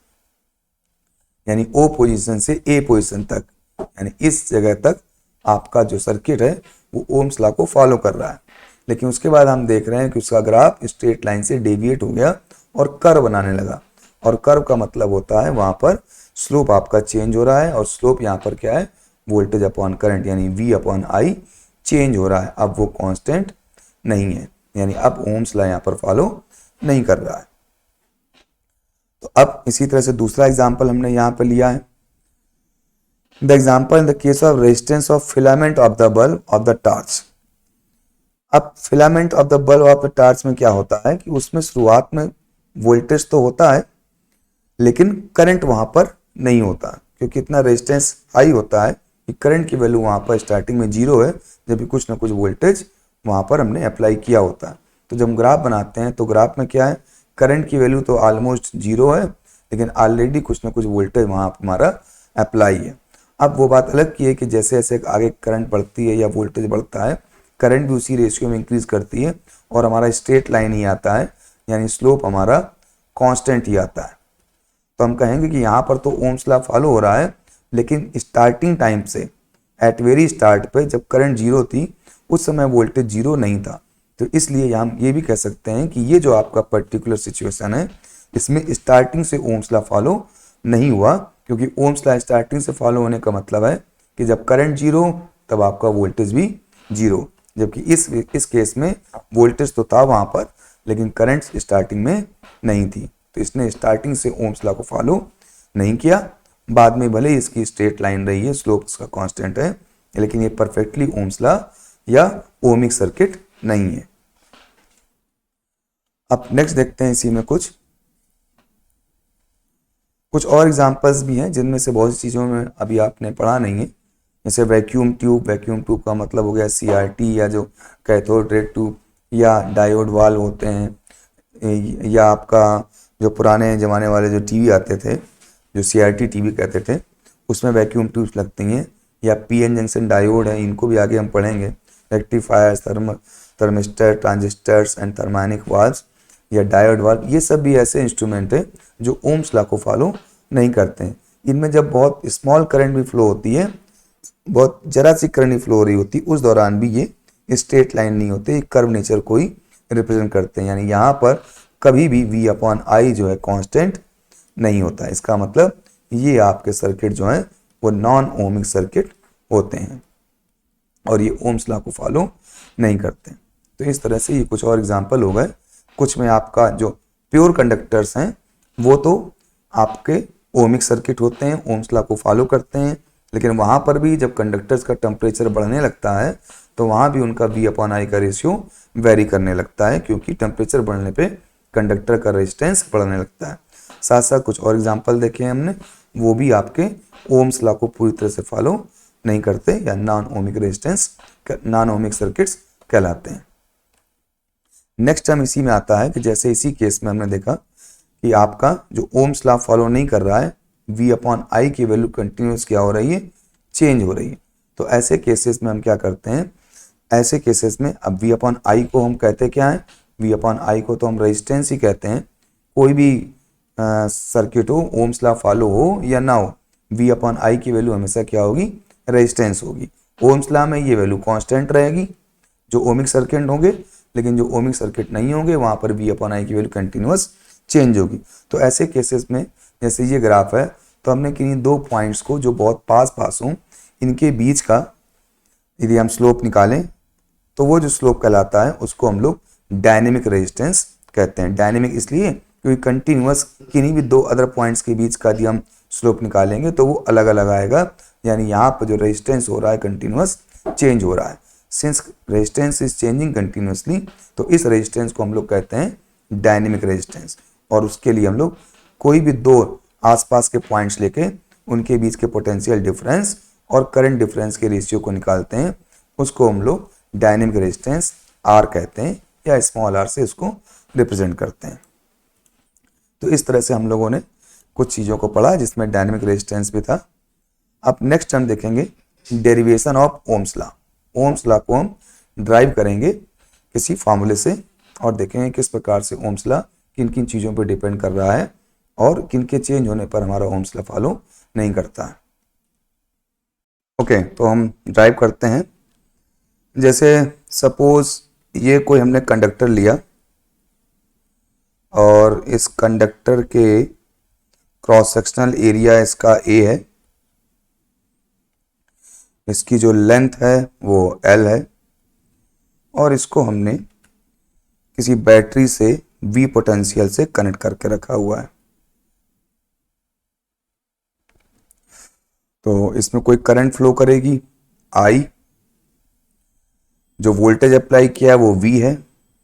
[SPEAKER 1] यानी O पोजीशन से A पोजीशन तक, यानी इस जगह तक आपका जो सर्किट है वो ओम्स लॉ को फॉलो कर रहा है। लेकिन उसके बाद हम देख रहे हैं कि उसका ग्राफ स्ट्रेट लाइन से डेविएट हो गया और कर्व बनाने लगा, और कर्व का मतलब होता है वहां पर स्लोप आपका चेंज हो रहा है, और स्लोप यहाँ पर क्या है, वोल्टेज अपॉन करंट यानी V अपॉन आई चेंज हो रहा है, अब वो कांस्टेंट नहीं है, यानी अब ओम्स लॉ यहाँ पर फॉलो नहीं कर रहा है। तो अब इसी तरह से दूसरा एग्जांपल हमने यहाँ पर लिया है, the example in the case of resistance of filament of the bulb of the torch. अब filament of the bulb of the torch में क्या होता है कि उसमें शुरुआत में वोल्टेज तो होता है लेकिन करंट वहां पर नहीं होता, क्योंकि इतना रेजिस्टेंस हाई होता है कि करंट की वैल्यू वहां पर स्टार्टिंग में जीरो है, जबकि कुछ ना कुछ वोल्टेज वहां पर हमने अप्लाई किया होता है। तो जब हम ग्राफ बनाते हैं तो ग्राफ में क्या है, करंट की वैल्यू तो ऑलमोस्ट जीरो है लेकिन ऑलरेडी कुछ ना कुछ वोल्टेज वहां हमारा अप्लाई है। अब वो बात अलग की है कि जैसे जैसे आगे करंट बढ़ती है या वोल्टेज बढ़ता है, करंट भी उसी रेशियो में इंक्रीज करती है और हमारा स्ट्रेट लाइन ही आता है, यानी स्लोप हमारा कांस्टेंट ही आता है। तो हम कहेंगे कि यहाँ पर तो ओम्स लॉ फॉलो हो रहा है, लेकिन स्टार्टिंग टाइम से एट वेरी स्टार्ट पे जब करंट जीरो थी उस समय वोल्टेज जीरो नहीं था। तो इसलिए हम ये भी कह सकते हैं कि ये जो आपका पर्टिकुलर सिचुएशन है इसमें स्टार्टिंग से ओम्स लॉ फॉलो नहीं हुआ, क्योंकि ओम्स लॉ स्टार्टिंग से फॉलो होने का मतलब है कि जब करंट जीरो तब आपका वोल्टेज भी जीरो, जबकि इस केस में वोल्टेज तो था वहां पर लेकिन करंट स्टार्टिंग में नहीं थी। तो इसने स्टार्टिंग से ओम्स लॉ को फॉलो नहीं किया, बाद में भले इसकी स्ट्रेट लाइन रही है, स्लोप इसका कांस्टेंट है, लेकिन ये परफेक्टली ओम्स लॉ या ओमिक सर्किट नहीं है। अब नेक्स्ट देखते हैं इसी में कुछ और एग्जांपल्स भी हैं जिनमें से बहुत सी चीज़ों में अभी आपने पढ़ा नहीं है, जैसे वैक्यूम ट्यूब का मतलब हो गया CRT या जो कैथोड रे ट्यूब या डायोड वाल्व होते हैं, या आपका जो पुराने ज़माने वाले जो टीवी आते थे जो CRT टीवी कहते थे उसमें वैक्यूम ट्यूब्स लगती हैं, या PN जंक्शन डायोड है, इनको भी आगे हम पढ़ेंगे, rectifiers, thermistor, transistors and thermionic valves या डायोड वाल्व, ये सब भी ऐसे इंस्ट्रूमेंट है जो ओम्स लॉ को फॉलो नहीं करते हैं। इनमें जब बहुत स्मॉल करंट भी फ्लो होती है, बहुत जरा सी करंट फ्लो हो रही होती, उस दौरान भी ये स्ट्रेट लाइन नहीं होते, कर्व नेचर को ही रिप्रेजेंट करते हैं, यानी यहाँ पर कभी भी V अपॉन आई जो है कांस्टेंट नहीं होता है। इसका मतलब ये आपके सर्किट जो है वो नॉन ओमिक सर्किट होते हैं और ये ओम्स लॉ को फॉलो नहीं करते। तो इस तरह से ये कुछ और एग्जाम्पल हो गए। कुछ में आपका जो प्योर कंडक्टर्स हैं वो तो आपके ओमिक सर्किट होते हैं, ओम्स लॉ को फॉलो करते हैं, लेकिन वहां पर भी जब कंडक्टर्स का टेम्परेचर बढ़ने लगता है तो वहां भी उनका V अपॉन आई का रेशियो वेरी करने लगता है, क्योंकि टेम्परेचर बढ़ने पे कंडक्टर का रेजिस्टेंस बढ़ने लगता है। साथ साथ कुछ और एग्जांपल देखे हैं हमने, वो भी आपके ओम्स लॉ को पूरी तरह से फॉलो नहीं करते या non ohmic resistance, non ohmic circuits कहलाते हैं। नेक्स्ट हम इसी में आता है कि जैसे इसी केस में हमने देखा कि आपका जो ओम्स लॉ फॉलो नहीं कर रहा है, V अपॉन आई की वैल्यू कंटिन्यूस क्या हो रही है, चेंज हो रही है। तो ऐसे केसेस में हम क्या करते हैं, ऐसे केसेस में अब V अपॉन आई को हम कहते क्या है, V अपॉन आई को तो हम रेजिस्टेंस ही कहते हैं। कोई भी सर्किट हो, ओम्स लॉ फॉलो हो या ना हो, V अपॉन आई की वैल्यू हमेशा क्या होगी, रेजिस्टेंस होगी। ओम्स लॉ में ये वैल्यू कांस्टेंट रहेगी जो ओमिक सर्किट होंगे, लेकिन जो ओमिक सर्किट नहीं होंगे वहां पर V अपॉन आई की वैल्यू कंटिन्यूअस चेंज होगी। तो ऐसे केसेस में जैसे ये ग्राफ है, तो हमने किन्हीं दो पॉइंट्स को जो बहुत पास पास हों, इनके बीच का यदि हम स्लोप निकालें तो वो जो स्लोप कहलाता है उसको हम लोग डायनेमिक रेजिस्टेंस कहते हैं। डायनेमिक इसलिए क्योंकि कंटिन्यूअस किन्हीं भी दो अदर पॉइंट्स के बीच का यदि हम स्लोप निकालेंगे तो वो अलग अलग आएगा, यानी यहाँ पर जो रेजिस्टेंस हो रहा है कंटिन्यूअस चेंज हो रहा है। Since resistance is changing continuously, तो इस रेजिस्टेंस को हम लोग कहते हैं डायनेमिक रेजिस्टेंस। और उसके लिए हम लोग कोई भी दो आसपास के पॉइंट्स लेके उनके बीच के पोटेंशियल डिफरेंस और करंट डिफरेंस के रेशियो को निकालते हैं, उसको हम लोग डायनेमिक रेजिस्टेंस आर कहते हैं, या स्मॉल आर से इसको रिप्रेजेंट करते हैं। तो इस तरह से हम लोगों ने कुछ चीज़ों को पढ़ा जिसमें डायनेमिक रेजिस्टेंस भी था। अब नेक्स्ट हम देखेंगे derivation of Ohm's law. Ohm's law को हम ड्राइव करेंगे किसी फॉर्मूले से और देखेंगे किस प्रकार से ओम्स लॉ किन किन चीज़ों पर डिपेंड कर रहा है और किन के चेंज होने पर हमारा ओम्स लॉ फॉलो नहीं करता है। ओके, तो हम ड्राइव करते हैं। जैसे सपोज ये कोई हमने कंडक्टर लिया और इस कंडक्टर के क्रॉस सेक्शनल एरिया इसका ए है, इसकी जो लेंथ है वो L है, और इसको हमने किसी बैटरी से V पोटेंशियल से कनेक्ट करके रखा हुआ है। तो इसमें कोई करंट फ्लो करेगी I, जो वोल्टेज अप्लाई किया है वो V है,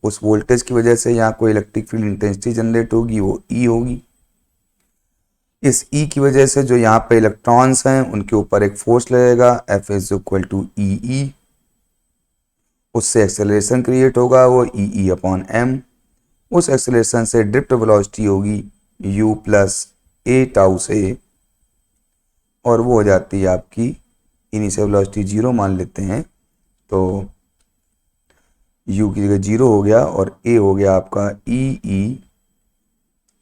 [SPEAKER 1] उस वोल्टेज की वजह से यहाँ कोई इलेक्ट्रिक फील्ड इंटेंसिटी जनरेट होगी वो E होगी। इस E की वजह से जो यहाँ पे इलेक्ट्रॉन्स हैं उनके ऊपर एक फोर्स लगेगा, F is equal to EE, उससे एक्सेलरेशन क्रिएट होगा वो EE अपॉन m, उस एक्सेलरेशन से ड्रिफ्ट वेलोसिटी होगी u प्लस a टाउ से, और वो हो जाती है आपकी इनिशियल वेलोसिटी 0 मान लेते हैं, तो u की जगह 0 हो गया और a हो गया आपका EE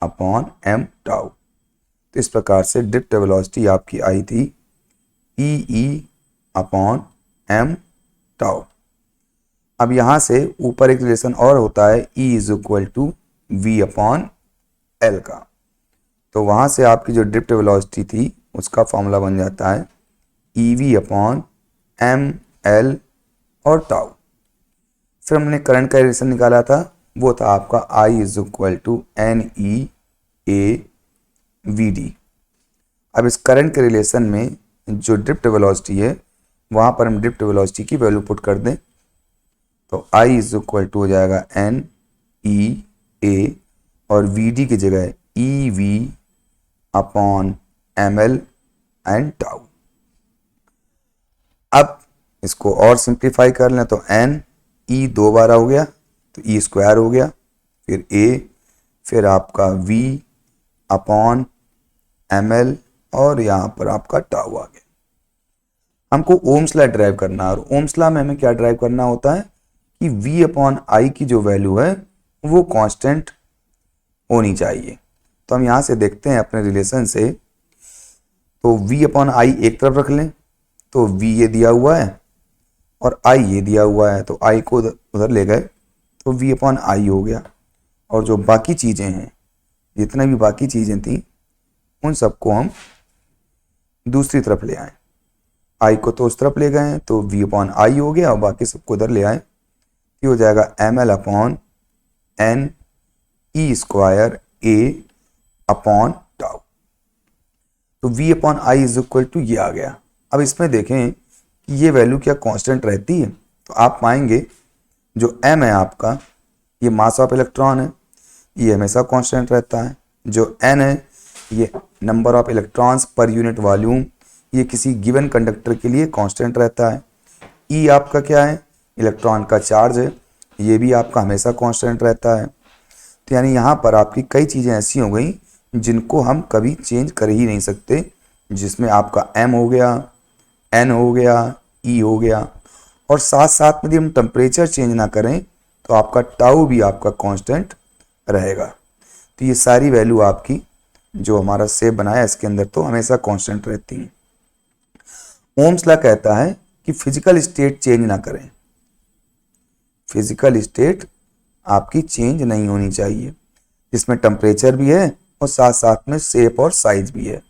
[SPEAKER 1] अपॉन m टाउ। तो इस प्रकार से ड्रिफ्ट वेलोसिटी आपकी आई थी EE अपॉन m टाउ। अब यहाँ से ऊपर एक रिलेशन और होता है E is equal to V upon L का, तो वहाँ से आपकी जो ड्रिफ्ट वेलोसिटी थी उसका फॉर्मूला बन जाता है EV अपॉन ML और टाउ। फिर हमने करंट का रिलेशन निकाला था, वो था आपका I is equal to NEAVD। अब इस करंट के रिलेशन में जो ड्रिफ्ट वेलोसिटी है वहाँ पर हम ड्रिफ्ट वेलोसिटी की वैल्यू पुट कर दें, तो I इज इक्वल टू हो जाएगा NEA और VD की जगह EV upon ML and tau. अब इसको और सिंप्लीफाई कर लें तो N E 2 बार हो गया तो E स्क्वायर हो गया, फिर A, फिर आपका V अपॉन ML और यहाँ पर आपका टाउ आ गया। हमको ओम्स लॉ ड्राइव करना है, और ओम्स लॉ में हमें क्या ड्राइव करना होता है कि V अपॉन आई की जो वैल्यू है वो कांस्टेंट होनी चाहिए। तो हम यहाँ से देखते हैं अपने रिलेशन से, तो V अपॉन आई एक तरफ रख लें, तो V ये दिया हुआ है और I ये दिया हुआ है, तो I को उधर ले गए तो V अपॉन आई हो गया, और जो बाकी चीज़ें हैं, जितना भी बाकी चीज़ें थी उन सबको हम दूसरी तरफ ले आए। I को तो उस तरफ ले गए तो V अपॉन आई हो गया, और बाकी सबको इधर ले आए, ये हो जाएगा ML upon N E square A upon tau. तो V upon I is equal to ये आ गया। अब इसमें देखें कि ये वैल्यू क्या कांस्टेंट रहती है, तो आप पाएंगे जो M है आपका, ये मास ऑफ इलेक्ट्रॉन है, ये हमेशा कांस्टेंट रहता है। जो N है ये number of electrons per unit volume, ये किसी गिवन कंडक्टर के लिए कांस्टेंट रहता है। E आपका क्या है, इलेक्ट्रॉन का चार्ज है, ये भी आपका हमेशा कांस्टेंट रहता है। तो यानी यहाँ पर आपकी कई चीज़ें ऐसी हो गई जिनको हम कभी चेंज कर ही नहीं सकते, जिसमें आपका M हो गया, N हो गया, E हो गया, और साथ साथ में यदि हम टेम्परेचर चेंज ना करें तो आपका टाउ भी आपका कांस्टेंट रहेगा। तो ये सारी वैल्यू आपकी जो हमारा शेप बनाया इसके अंदर तो हमेशा कांस्टेंट रहती है। ओम्स लॉ कहता है कि फिजिकल स्टेट चेंज ना करें, फिजिकल स्टेट आपकी चेंज नहीं होनी चाहिए, जिसमें टेम्परेचर भी है और साथ साथ में शेप और साइज भी है।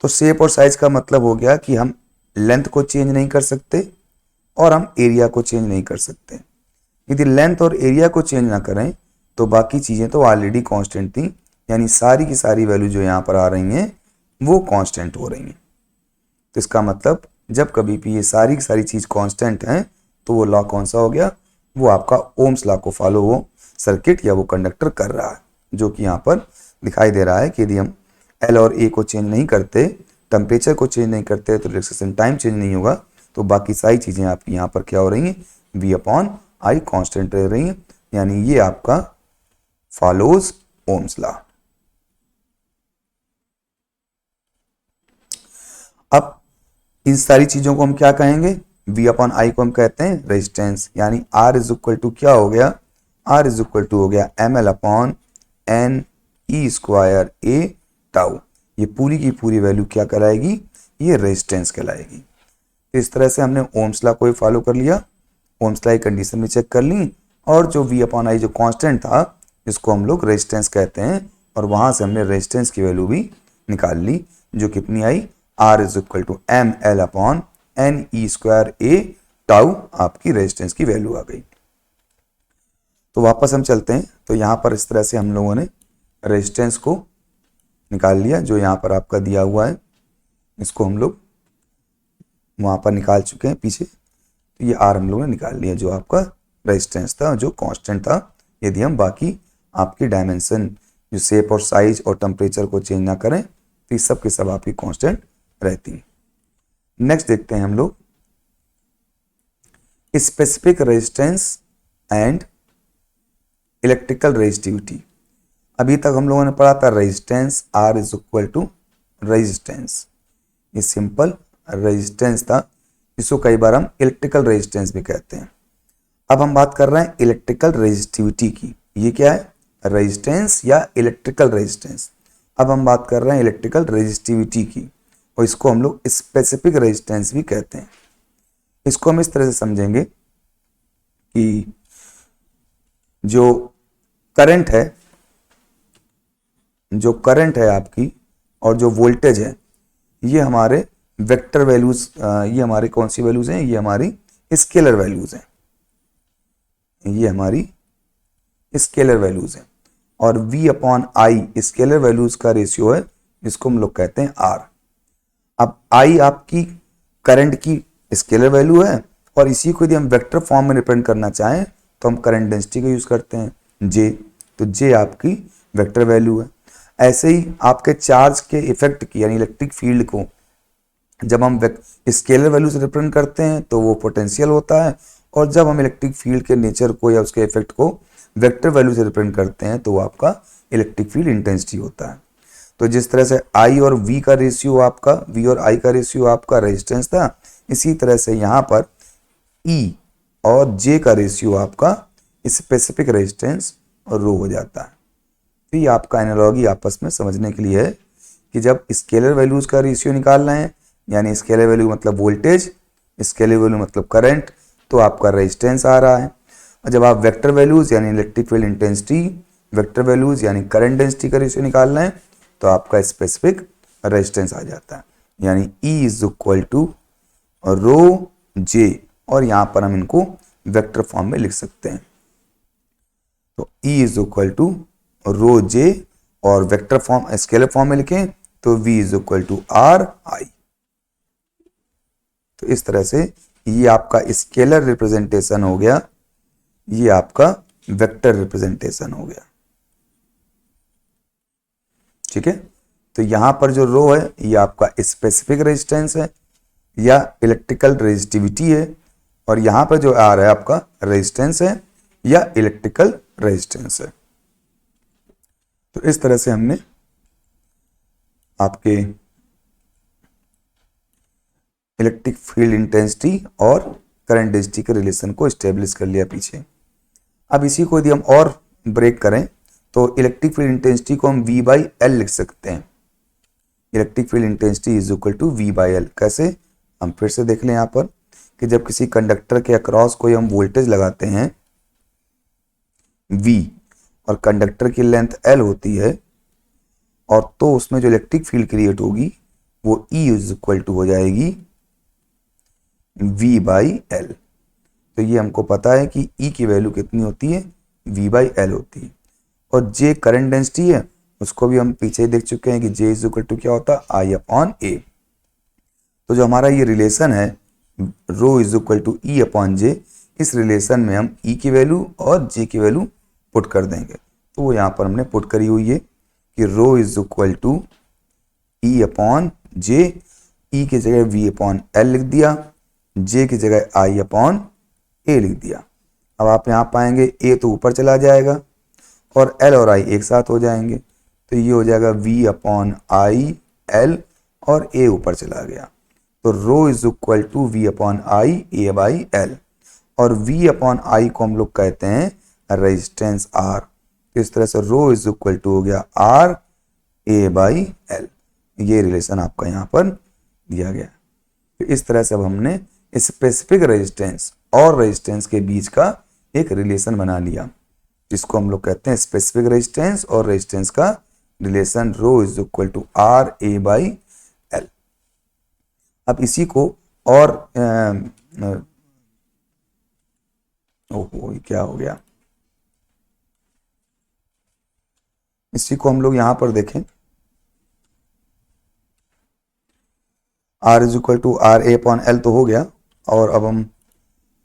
[SPEAKER 1] तो शेप और साइज का मतलब हो गया कि हम लेंथ को चेंज नहीं कर सकते और हम एरिया को चेंज नहीं कर सकते। यदि लेंथ और एरिया को चेंज ना करें तो बाकी चीज़ें तो ऑलरेडी कांस्टेंट थी, यानी सारी की सारी वैल्यू जो यहाँ पर आ रही हैं वो कांस्टेंट हो रही हैं। तो इसका मतलब जब कभी भी ये सारी की सारी चीज़ कांस्टेंट हैं तो वो लॉ कौन सा हो गया, वो आपका ओम्स लॉ को फॉलो वो सर्किट या वो कंडक्टर कर रहा है, जो कि यहाँ पर दिखाई दे रहा है कि यदि हम एल और ए को चेंज नहीं करते, टेम्परेचर को चेंज नहीं करते तो रिलैक्सेशन टाइम चेंज नहीं होगा, तो बाकी सारी चीज़ें आपकी यहाँ पर क्या हो रही हैं, वी अपॉन आई कांस्टेंट रह रही हैं, यानी ये आपका फॉलोज ओम्स लॉ। अब इन सारी चीजों को हम क्या कहेंगे, वी अपॉन आई को हम कहते हैं रेजिस्टेंस, यानी आर इज इक्वल टू क्या हो गया, आर इज इक्वल टू हो गया M L upon N E square A tau. ये पूरी की पूरी वैल्यू क्या कहलाएगी, ये रेजिस्टेंस कहलाएगी। इस तरह से हमने ओम्स लॉ को फॉलो कर लिया, ओम्स लॉ की कंडीशन भी चेक कर ली, और जो वी अपॉन आई जो कांस्टेंट था जिसको हम लोग रेजिस्टेंस कहते हैं, और वहां से हमने रेजिस्टेंस की वैल्यू भी निकाल ली, जो कितनी आई, R is equal to M L upon N E square A tau, आपकी रेजिस्टेंस की वैल्यू आ गई। तो वापस हम चलते हैं, तो यहाँ पर इस तरह से हम लोगों ने रेजिस्टेंस को निकाल लिया, जो यहाँ पर आपका दिया हुआ है, इसको हम लोग वहाँ पर निकाल चुके हैं पीछे। तो ये आर हम लोगों ने निकाल लिया, जो आपका रेजिस्टेंस था, जो कांस्टेंट था। यदि हम बाकी आपकी डायमेंशन जो शेप और साइज और टेम्परेचर को चेंज ना करें तो ये सब के सब आपकी कांस्टेंट रहती है। नेक्स्ट देखते हैं हम लोग specific resistance and electrical resistivity. अभी तक हम लोगों ने पढ़ा था resistance R is equal to resistance, ये सिंपल रेजिस्टेंस था, जिसको कई बार हम इलेक्ट्रिकल रेजिस्टेंस भी कहते हैं। अब हम बात कर रहे हैं इलेक्ट्रिकल रेजिस्टिविटी की। ये क्या है, रेजिस्टेंस या इलेक्ट्रिकल रेजिस्टेंस। अब हम बात कर रहे हैं इलेक्ट्रिकल रेजिस्टिविटी की, और इसको हम लोग स्पेसिफिक रेजिस्टेंस भी कहते हैं। इसको हम इस तरह से समझेंगे कि जो करंट है, जो करंट है आपकी और जो वोल्टेज है, ये हमारे वेक्टर वैल्यूज, ये हमारी कौन सी वैल्यूज हैं, ये हमारी स्केलर वैल्यूज हैं, ये हमारी स्केलर वैल्यूज हैं। और v अपॉन आई स्केलर वैल्यूज का रेशियो है, जिसको हम लोग कहते हैं r। अब i आपकी करंट की स्केलर वैल्यू है, और इसी को यदि हम वेक्टर फॉर्म में रिप्रेजेंट करना चाहें तो हम करंट डेंसिटी का यूज करते हैं j, तो j आपकी वेक्टर वैल्यू है। ऐसे ही आपके चार्ज के इफेक्ट की यानी इलेक्ट्रिक फील्ड को जब हम स्केलर वैल्यू से रिप्रेजेंट करते हैं तो वो पोटेंशियल होता है, और जब हम इलेक्ट्रिक फील्ड के नेचर को या उसके इफेक्ट को वेक्टर वैल्यू से रिप्रेजेंट करते हैं तो वो आपका इलेक्ट्रिक फील्ड इंटेंसिटी होता है। तो जिस तरह से I और V का रेशियो आपका, V और I का रेशियो आपका रेजिस्टेंस था, इसी तरह से यहाँ पर E और J का रेशियो आपका स्पेसिफिक रेजिस्टेंस और रो हो जाता है। तो ये आपका एनालॉजी आपस में समझने के लिए है कि जब स्केलर वैल्यूज का रेशियो निकालना है, यानी स्केलर वैल्यू मतलब वोल्टेज, स्केलर वैल्यू मतलब करंट, तो आपका रेजिस्टेंस आ रहा है। और जब आप वेक्टर वैल्यूज यानी electric field intensity, vector values यानी करंट डेंसिटी का रेशियो निकालना है, तो आपका स्पेसिफिक रेजिस्टेंस आ जाता है, यानी E is equal to rho J, और यहाँ पर हम इनको वेक्टर फॉर्म में लिख सकते हैं। तो E is equal to rho J, और वेक्टर फॉर्म स्केलर फॉर्म में लिखें तो V is equal to R I। तो इस तरह से ये आपका स्केलर रिप्रेजेंटेशन हो गया, ये आपका वेक्टर रिप्रेजेंटेशन हो गया। ठीक है, तो यहां पर जो रो है ये आपका स्पेसिफिक रेजिस्टेंस है या इलेक्ट्रिकल रेजिस्टिविटी है, और यहां पर जो आ रहा है आपका रेजिस्टेंस है या इलेक्ट्रिकल रेजिस्टेंस है। तो इस तरह से हमने आपके इलेक्ट्रिक फील्ड इंटेंसिटी और करंट डेंसिटी के रिलेशन को स्टेब्लिश कर लिया पीछे। अब इसी को यदि हम और ब्रेक करें तो इलेक्ट्रिक फील्ड इंटेंसिटी को हम V बाई एल लिख सकते हैं। Electric field intensity is equal to V by L. कैसे, हम फिर से देख लें यहाँ पर कि जब किसी कंडक्टर के अक्रॉस कोई हम वोल्टेज लगाते हैं V और कंडक्टर की लेंथ L होती है, और तो उसमें जो इलेक्ट्रिक फील्ड क्रिएट होगी वो E इज इक्वल टू हो जाएगी V बाई एल। तो ये हमको पता है कि E की वैल्यू कितनी होती है, V बाई एल होती है। और J करंट डेंसिटी है, उसको भी हम पीछे ही देख चुके हैं कि J इज इक्वल टू क्या होता है, I अपॉन A। तो जो हमारा ये रिलेशन है rho is equal to E upon J, इस रिलेशन में हम E की वैल्यू और J की वैल्यू पुट कर देंगे। तो वो यहाँ पर हमने पुट करी हुई है कि rho is equal to E upon J, E की जगह V अपॉन L लिख दिया, J की जगह I अपॉन A लिख दिया। अब आप यहाँ पाएंगे A तो ऊपर चला जाएगा और L और I एक साथ हो जाएंगे, तो ये हो जाएगा V अपॉन I L और A ऊपर चला गया। तो rho is equal to V upon I A by L, और V अपॉन I को हम लोग कहते हैं रेजिस्टेंस R। तो इस तरह से रो इज इक्वल टू हो गया R A बाई L। ये रिलेशन आपका यहाँ पर दिया गया। तो इस तरह से अब हमने स्पेसिफिक रेजिस्टेंस और रेजिस्टेंस के बीच का एक रिलेशन बना लिया, जिसको हम लोग कहते हैं स्पेसिफिक रेजिस्टेंस और रेजिस्टेंस का relation rho is equal to R A by L। अब इसी को और ओहो ये क्या हो गया, इसी को हम लोग यहां पर देखें R is equal to R A upon L तो हो गया। और अब हम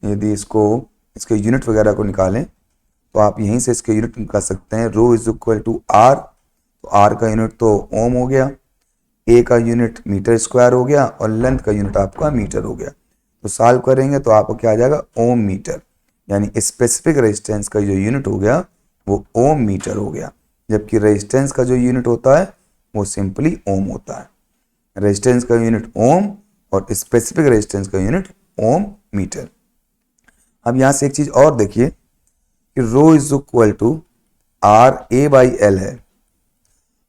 [SPEAKER 1] यदि इसके यूनिट वगैरह को निकालें तो आप यहीं से इसके यूनिट निकाल सकते हैं। Rho is equal to R, तो R का यूनिट तो ओम हो गया, A का यूनिट मीटर स्क्वायर हो गया और लेंथ का यूनिट आपका मीटर हो गया। तो सॉल्व करेंगे तो आपको क्या आ जाएगा, ओम मीटर, यानी स्पेसिफिक रेजिस्टेंस का जो यूनिट हो गया वो ओम मीटर हो गया, जबकि रेजिस्टेंस का जो यूनिट होता है वो सिंपली ओम होता है। रेजिस्टेंस का यूनिट ओम और स्पेसिफिक रेजिस्टेंस का यूनिट ओम मीटर। अब यहां से एक चीज और देखिए कि rho is equal to R A by L है।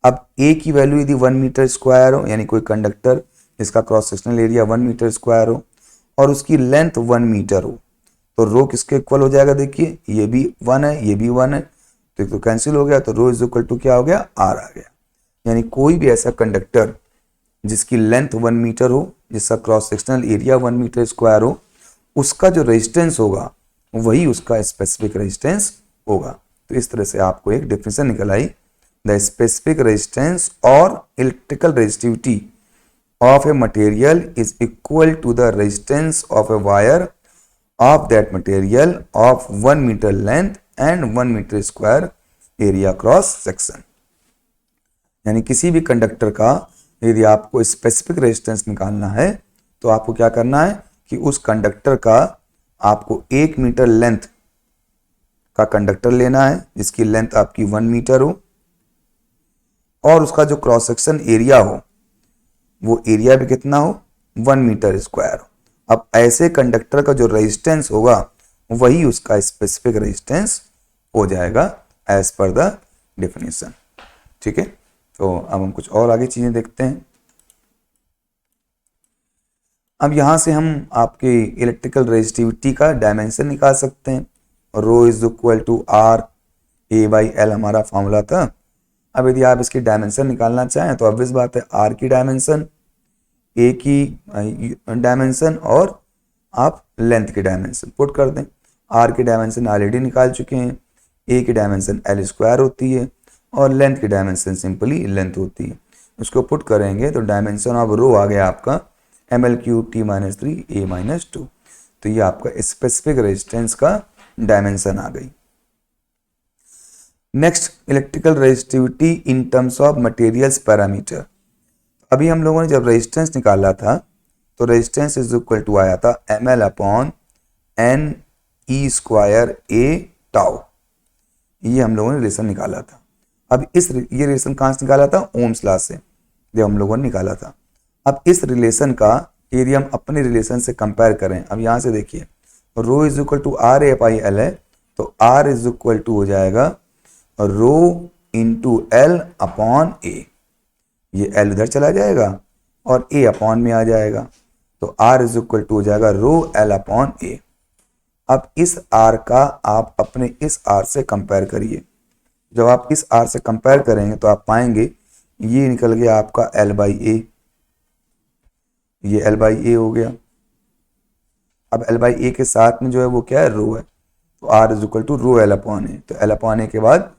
[SPEAKER 1] अब A की वैल्यू यदि 1 मीटर स्क्वायर हो, यानी कोई कंडक्टर जिसका cross sectional area 1 metre square हो और उसकी लेंथ 1 मीटर हो, तो रो किसके इक्वल हो जाएगा, देखिए ये भी 1 है ये भी 1 है, तो कैंसिल हो गया, तो रो इज इक्वल टू क्या हो गया, R आ गया। यानी कोई भी ऐसा कंडक्टर जिसकी लेंथ 1 मीटर हो, जिसका cross sectional area 1 metre square हो, उसका जो रेजिस्टेंस होगा वही उसका स्पेसिफिक रेजिस्टेंस होगा। तो इस तरह से आपको एक डेफिनेशन निकल आई, द स्पेसिफिक रेजिस्टेंस और electrical resistivity of a material is equal to the resistance of a wire of that material of 1 meter length and 1 meter square area cross section। यानी किसी भी कंडक्टर का यदि आपको स्पेसिफिक रेजिस्टेंस निकालना है तो आपको क्या करना है कि उस कंडक्टर का आपको 1 मीटर लेंथ का कंडक्टर लेना है, जिसकी लेंथ आपकी 1 मीटर हो और उसका जो क्रॉस सेक्शन एरिया हो वो एरिया भी कितना हो, 1 मीटर स्क्वायर हो। अब ऐसे कंडक्टर का जो रेजिस्टेंस होगा वही उसका स्पेसिफिक रेजिस्टेंस हो जाएगा एज पर द डेफिनेशन। ठीक है, तो अब हम कुछ और आगे चीजें देखते हैं। अब यहां से हम आपके इलेक्ट्रिकल रेजिस्टिविटी का डायमेंशन निकाल सकते हैं। Rho is equal to R A by L हमारा फॉर्मूला था। अब यदि आप इसकी डायमेंशन निकालना चाहें तो ऑब्वियस बात है, R की डायमेंशन, A की डायमेंशन और आप लेंथ की डायमेंशन पुट कर दें। R की डायमेंशन ऑलरेडी निकाल चुके हैं, A की डायमेंशन L स्क्वायर होती है और लेंथ की डायमेंशन सिंपली लेंथ होती है। उसको पुट करेंगे तो डायमेंशन ऑफ रो आ गया आपका ML3 A-2। तो ये आपका स्पेसिफिक रेजिस्टेंस का डायमेंशन आ गई। Next, electrical resistivity in terms of materials parameter. अभी हम लोगों ने जब रेजिस्टेंस निकाला था तो रेजिस्टेंस इज इक्वल टू आया था ML upon NE square A tau. ये हम लोगों ने रिलेशन निकाला था। अब ये रिलेशन कहाँ से निकाला था, ओम्स लॉ से जब हम लोगों ने निकाला था। अब इस रिलेशन का यदि हम अपने रिलेशन से कंपेयर करें, अब यहाँ से देखिए rho is equal to R A by L है, तो R इज इक्वल टू हो जाएगा rho into L upon A, ये एल इधर चला जाएगा और ए अपॉन में आ जाएगा, तो R इज इक्वल टू हो जाएगा रो एल अपॉन ए। अब इस R का आप अपने इस R से कंपेयर करिए, जब आप इस R से कंपेयर करेंगे तो आप पाएंगे ये निकल गया आपका L बाई ए, ये L बाई ए हो गया। अब L बाई ए के साथ में जो है वो क्या है, रो है, तो R is equal to rho L upon A, तो L अपॉन ए के बाद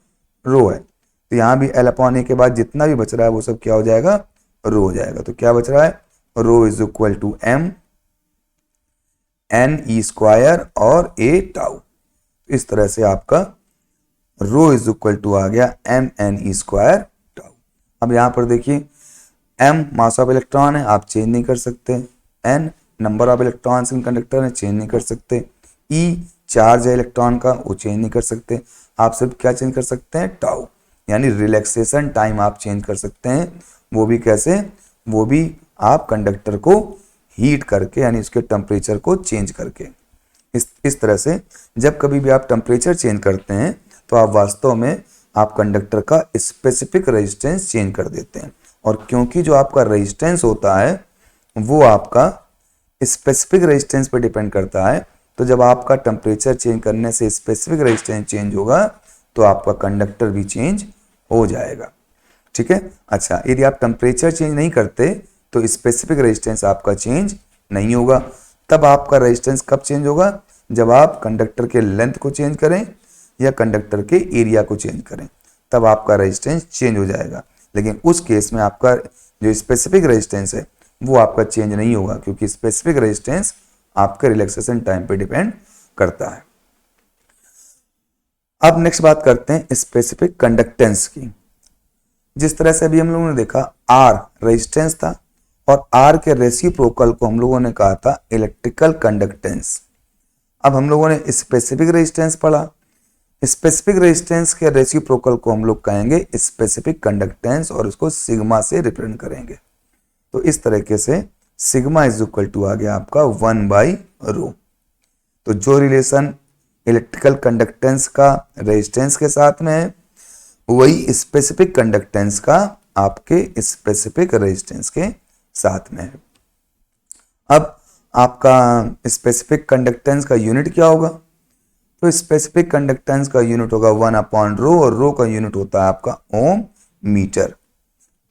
[SPEAKER 1] रो है, तो यहाँ भी L अपॉन ए के बाद जितना भी बच रहा है वो सब क्या हो जाएगा, रो हो जाएगा। तो क्या बच रहा है, rho is equal to M N E square और ए टाउ। इस तरह से आपका रो इज इक्वल टू आ गया M N E square tau. अब यहाँ पर देखिए एम मास ऑफ इलेक्ट्रॉन है, आप चेंज नहीं कर सकते, N number of electrons in conductor है, चेंज नहीं कर सकते, ई चार्ज है इलेक्ट्रॉन का, वो चेंज नहीं कर सकते। आप सिर्फ क्या चेंज कर सकते हैं, टाउ, यानी रिलैक्सेशन टाइम आप चेंज कर सकते हैं। वो भी कैसे, वो भी आप कंडक्टर को हीट करके, यानी उसके टेम्परेचर को चेंज करके। इस तरह से जब कभी भी आप टेम्परेचर चेंज करते हैं तो आप वास्तव में आप कंडक्टर का स्पेसिफिक रेजिस्टेंस चेंज कर देते हैं। और क्योंकि जो आपका रेजिस्टेंस होता है वो आपका स्पेसिफिक रेजिस्टेंस पर डिपेंड करता है, तो जब आपका टेम्परेचर चेंज करने से स्पेसिफिक रेजिस्टेंस चेंज होगा तो आपका कंडक्टर भी चेंज हो जाएगा। ठीक है, अच्छा, यदि आप टेम्परेचर चेंज नहीं करते तो स्पेसिफिक रेजिस्टेंस आपका चेंज नहीं होगा। तब आपका रेजिस्टेंस कब चेंज होगा, जब आप कंडक्टर के लेंथ को चेंज करें या कंडक्टर के एरिया को चेंज करें, तब आपका रेजिस्टेंस चेंज हो जाएगा। लेकिन उस केस में आपका जो स्पेसिफिक रेजिस्टेंस है वो आपका चेंज नहीं होगा, क्योंकि स्पेसिफिक रेजिस्टेंस आपके रिलैक्सेशन टाइम पे डिपेंड करता है। अब नेक्स्ट बात करते हैं स्पेसिफिक कंडक्टेंस की। जिस तरह से अभी हम लोगों ने देखा आर रेजिस्टेंस था और आर के रेसिप्रोकल को हम लोगों ने कहा था इलेक्ट्रिकल कंडक्टेंस। अब हम लोगों ने स्पेसिफिक रेजिस्टेंस पढ़ा, स्पेसिफिक रेजिस्टेंस के रेसिप्रोकल को हम लोग कहेंगे स्पेसिफिक कंडक्टेंस और उसको सिग्मा से रिप्रेजेंट करेंगे। तो इस तरीके से सिग्मा इज इक्वल टू आ गया आपका 1 बाई रो। तो जो रिलेशन इलेक्ट्रिकल कंडक्टेंस का रेजिस्टेंस के साथ में है वही स्पेसिफिक कंडक्टेंस का आपके स्पेसिफिक रेजिस्टेंस के साथ में है। अब आपका स्पेसिफिक कंडक्टेंस का यूनिट क्या होगा, तो स्पेसिफिक कंडक्टेंस का यूनिट होगा 1 अपॉन रो, और रो का यूनिट होता है आपका ओम मीटर।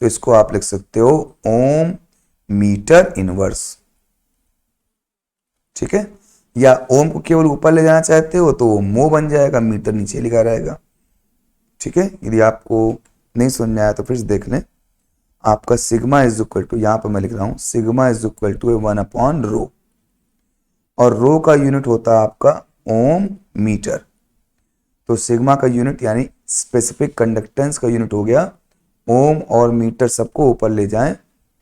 [SPEAKER 1] तो इसको आप लिख सकते हो ओम मीटर इनवर्स। ठीक है, या ओम को केवल ऊपर ले जाना चाहते हो तो वो मो बन जाएगा, मीटर नीचे लिखा रहेगा। ठीक है, यदि आपको नहीं समझ में आया तो फिर से देख लें। आपका सिग्मा इज इक्वल टू, यहां पर मैं लिख रहा हूं sigma is equal to 1 upon rho, और रो का यूनिट होता है आपका ओम मीटर। तो सिग्मा का यूनिट यानी स्पेसिफिक कंडक्टेंस का यूनिट हो गया ओम, और मीटर सबको ऊपर ले जाएं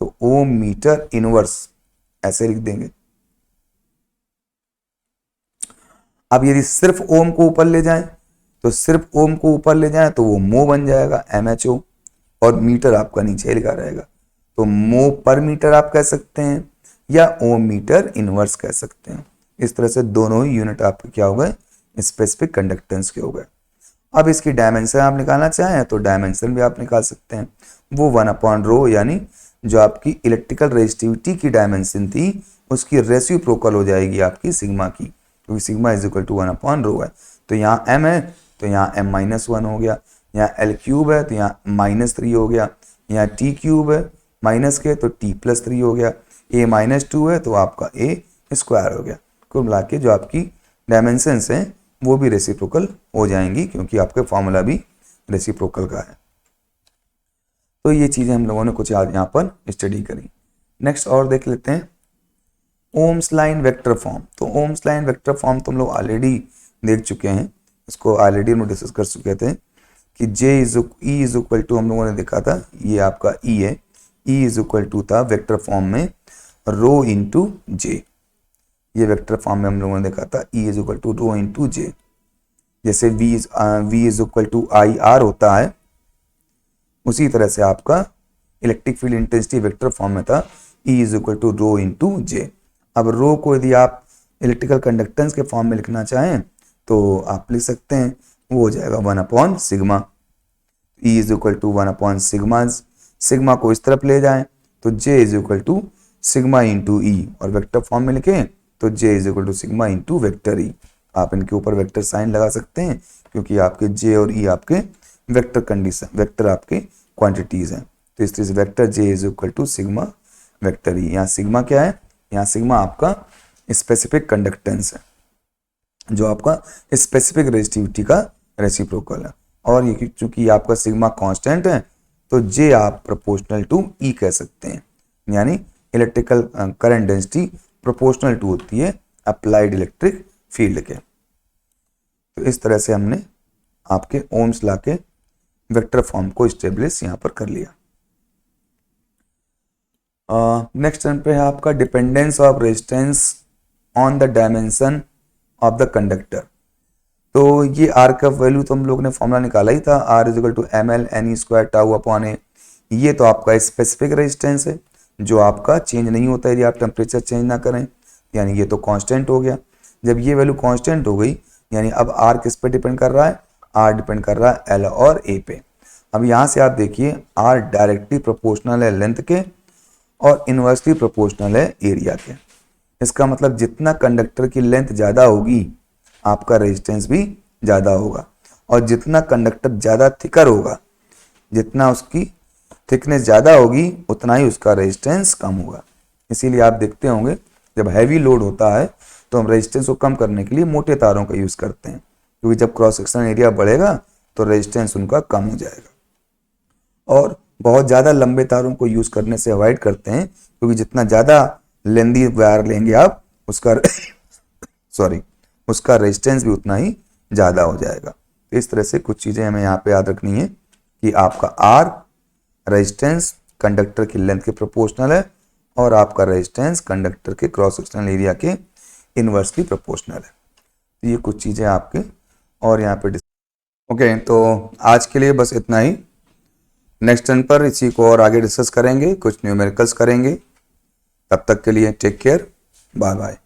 [SPEAKER 1] तो ओम मीटर इनवर्स ऐसे लिख देंगे। अब यदि सिर्फ ओम को ऊपर ले जाएं तो सिर्फ ओम को ऊपर ले जाएं तो वो मो बन जाएगा MHO, और मीटर आपका नीचे लिखा रहेगा। तो मो पर मीटर आप कह सकते हैं या ओम मीटर इनवर्स कह सकते हैं। इस तरह से दोनों ही यूनिट आपके क्या हो गए, स्पेसिफिक कंडक्टेंस के हो गए। अब इसकी डायमेंशन आप निकालना चाहें तो डायमेंशन भी आप निकाल सकते हैं। वो 1 अपॉन रो, यानी जो आपकी इलेक्ट्रिकल रेजिस्टिविटी की डायमेंशन थी उसकी रेसिप्रोकल हो जाएगी आपकी सिग्मा की, क्योंकि sigma is equal to 1 upon rho है। तो यहाँ m है तो यहाँ m-1 हो गया, यहाँ l क्यूब है तो यहाँ -3 हो गया, यहाँ t क्यूब है माइनस के तो t+3 हो गया, a-2 है तो आपका a स्क्वायर हो गया। कुल मिला के जो आपकी डायमेंशंस हैं वो भी रेसिप्रोकल हो जाएंगी, क्योंकि आपका फॉर्मूला भी रेसिप्रोकल का है। तो ये चीज़ें हम लोगों ने कुछ आज यहाँ पर स्टडी करी। नेक्स्ट और देख लेते हैं ओम्स लाइन वेक्टर फॉर्म। तो ओम्स लाइन वेक्टर फॉर्म तो हम लोग ऑलरेडी देख चुके हैं, इसको ऑलरेडी हम डिस्कस कर चुके थे कि E इज इक्वल टू, हम लोगों ने देखा था ये आपका E है, E इज इक्वल टू था वेक्टर फॉर्म में रो इंटू जे। ये वेक्टर फॉर्म में हम लोगों ने देखा था E is equal to rho into J. जैसे V is equal to IR होता है, उसी तरह से आपका electric field intensity vector form में था E is equal to rho into J. अब रो को यदि आप इलेक्ट्रिकल कंडक्टेंस के फॉर्म में लिखना चाहें तो आप लिख सकते हैं वो हो जाएगा 1/सिग्मा। E इज इक्वल टू 1/सिग्मा, सिग्मा को इस तरफ ले जाएं तो J is equal to sigma into E, और वेक्टर फॉर्म में लिखें तो J is equal to sigma into vector E. आप इनके ऊपर वेक्टर साइन लगा सकते हैं क्योंकि आपके J और E आपके वेक्टर कंडीशन, वेक्टर आपके क्वांटिटीज हैं। तो इस तरह से vector J is equal to sigma vector E. यहाँ सिग्मा क्या है, यहाँ सिग्मा आपका स्पेसिफिक कंडक्टेंस है, जो आपका स्पेसिफिक रेजिस्टिविटी का रेसिप्रोकल है। और ये चूंकि आपका सिग्मा कांस्टेंट है तो J आप प्रोपोर्शनल टू E कह सकते हैं, यानी electrical current density proportional to होती है अप्लाइड इलेक्ट्रिक फील्ड के। तो इस तरह से हमने आपके ओम्स लॉ के वेक्टर फॉर्म को स्टेब्लिश यहाँ पर कर लिया। नेक्स्ट टर्म पे है आपका dependence of resistance on the dimension of the conductor. तो ये आर का वैल्यू तो हम लोग ने फॉर्मूला निकाला ही था, R is equal to ml ne² tau upon A. ये तो आपका स्पेसिफिक रेजिस्टेंस है जो आपका चेंज नहीं होता है यदि आप टेम्परेचर चेंज ना करें, यानी ये तो कांस्टेंट हो गया। जब ये वैल्यू कांस्टेंट हो गई यानी अब आर किस पे डिपेंड कर रहा है, आर डिपेंड कर रहा है एल और ए पे। अब यहाँ से आप देखिए आर डायरेक्टली प्रोपोर्शनल है लेंथ के और इनवर्सली प्रोपोर्शनल है एरिया के। इसका मतलब जितना कंडक्टर की लेंथ ज़्यादा होगी आपका रेजिस्टेंस भी ज़्यादा होगा, और जितना कंडक्टर ज़्यादा थिकर होगा, जितना उसकी थिकनेस ज़्यादा होगी उतना ही उसका रेजिस्टेंस कम होगा। इसीलिए आप देखते होंगे जब हैवी लोड होता है तो हम रेजिस्टेंस को कम करने के लिए मोटे तारों का यूज़ करते हैं, क्योंकि जब क्रॉस सेक्शन एरिया बढ़ेगा तो रेजिस्टेंस उनका कम हो जाएगा। और बहुत ज़्यादा लंबे तारों को यूज़ करने से अवॉइड करते हैं, क्योंकि जितना ज़्यादा लेंदी वायर लेंगे आप उसका उसका रेजिस्टेंस भी उतना ही ज़्यादा हो जाएगा। तो इस तरह से कुछ चीज़ें हमें यहाँ पे याद रखनी है कि आपका आर रेजिस्टेंस कंडक्टर की लेंथ के प्रोपोर्शनल है और आपका रेजिस्टेंस कंडक्टर के क्रॉस सेक्शनल एरिया के इनवर्सली प्रोपोर्शनल है। तो ये कुछ चीज़ें आपके और यहाँ पे ओके। तो आज के लिए बस इतना ही। नेक्स्ट टर्न पर इसी को और आगे डिस्कस करेंगे, कुछ न्यूमेरिकल्स करेंगे। तब तक के लिए टेक केयर, बाय बाय।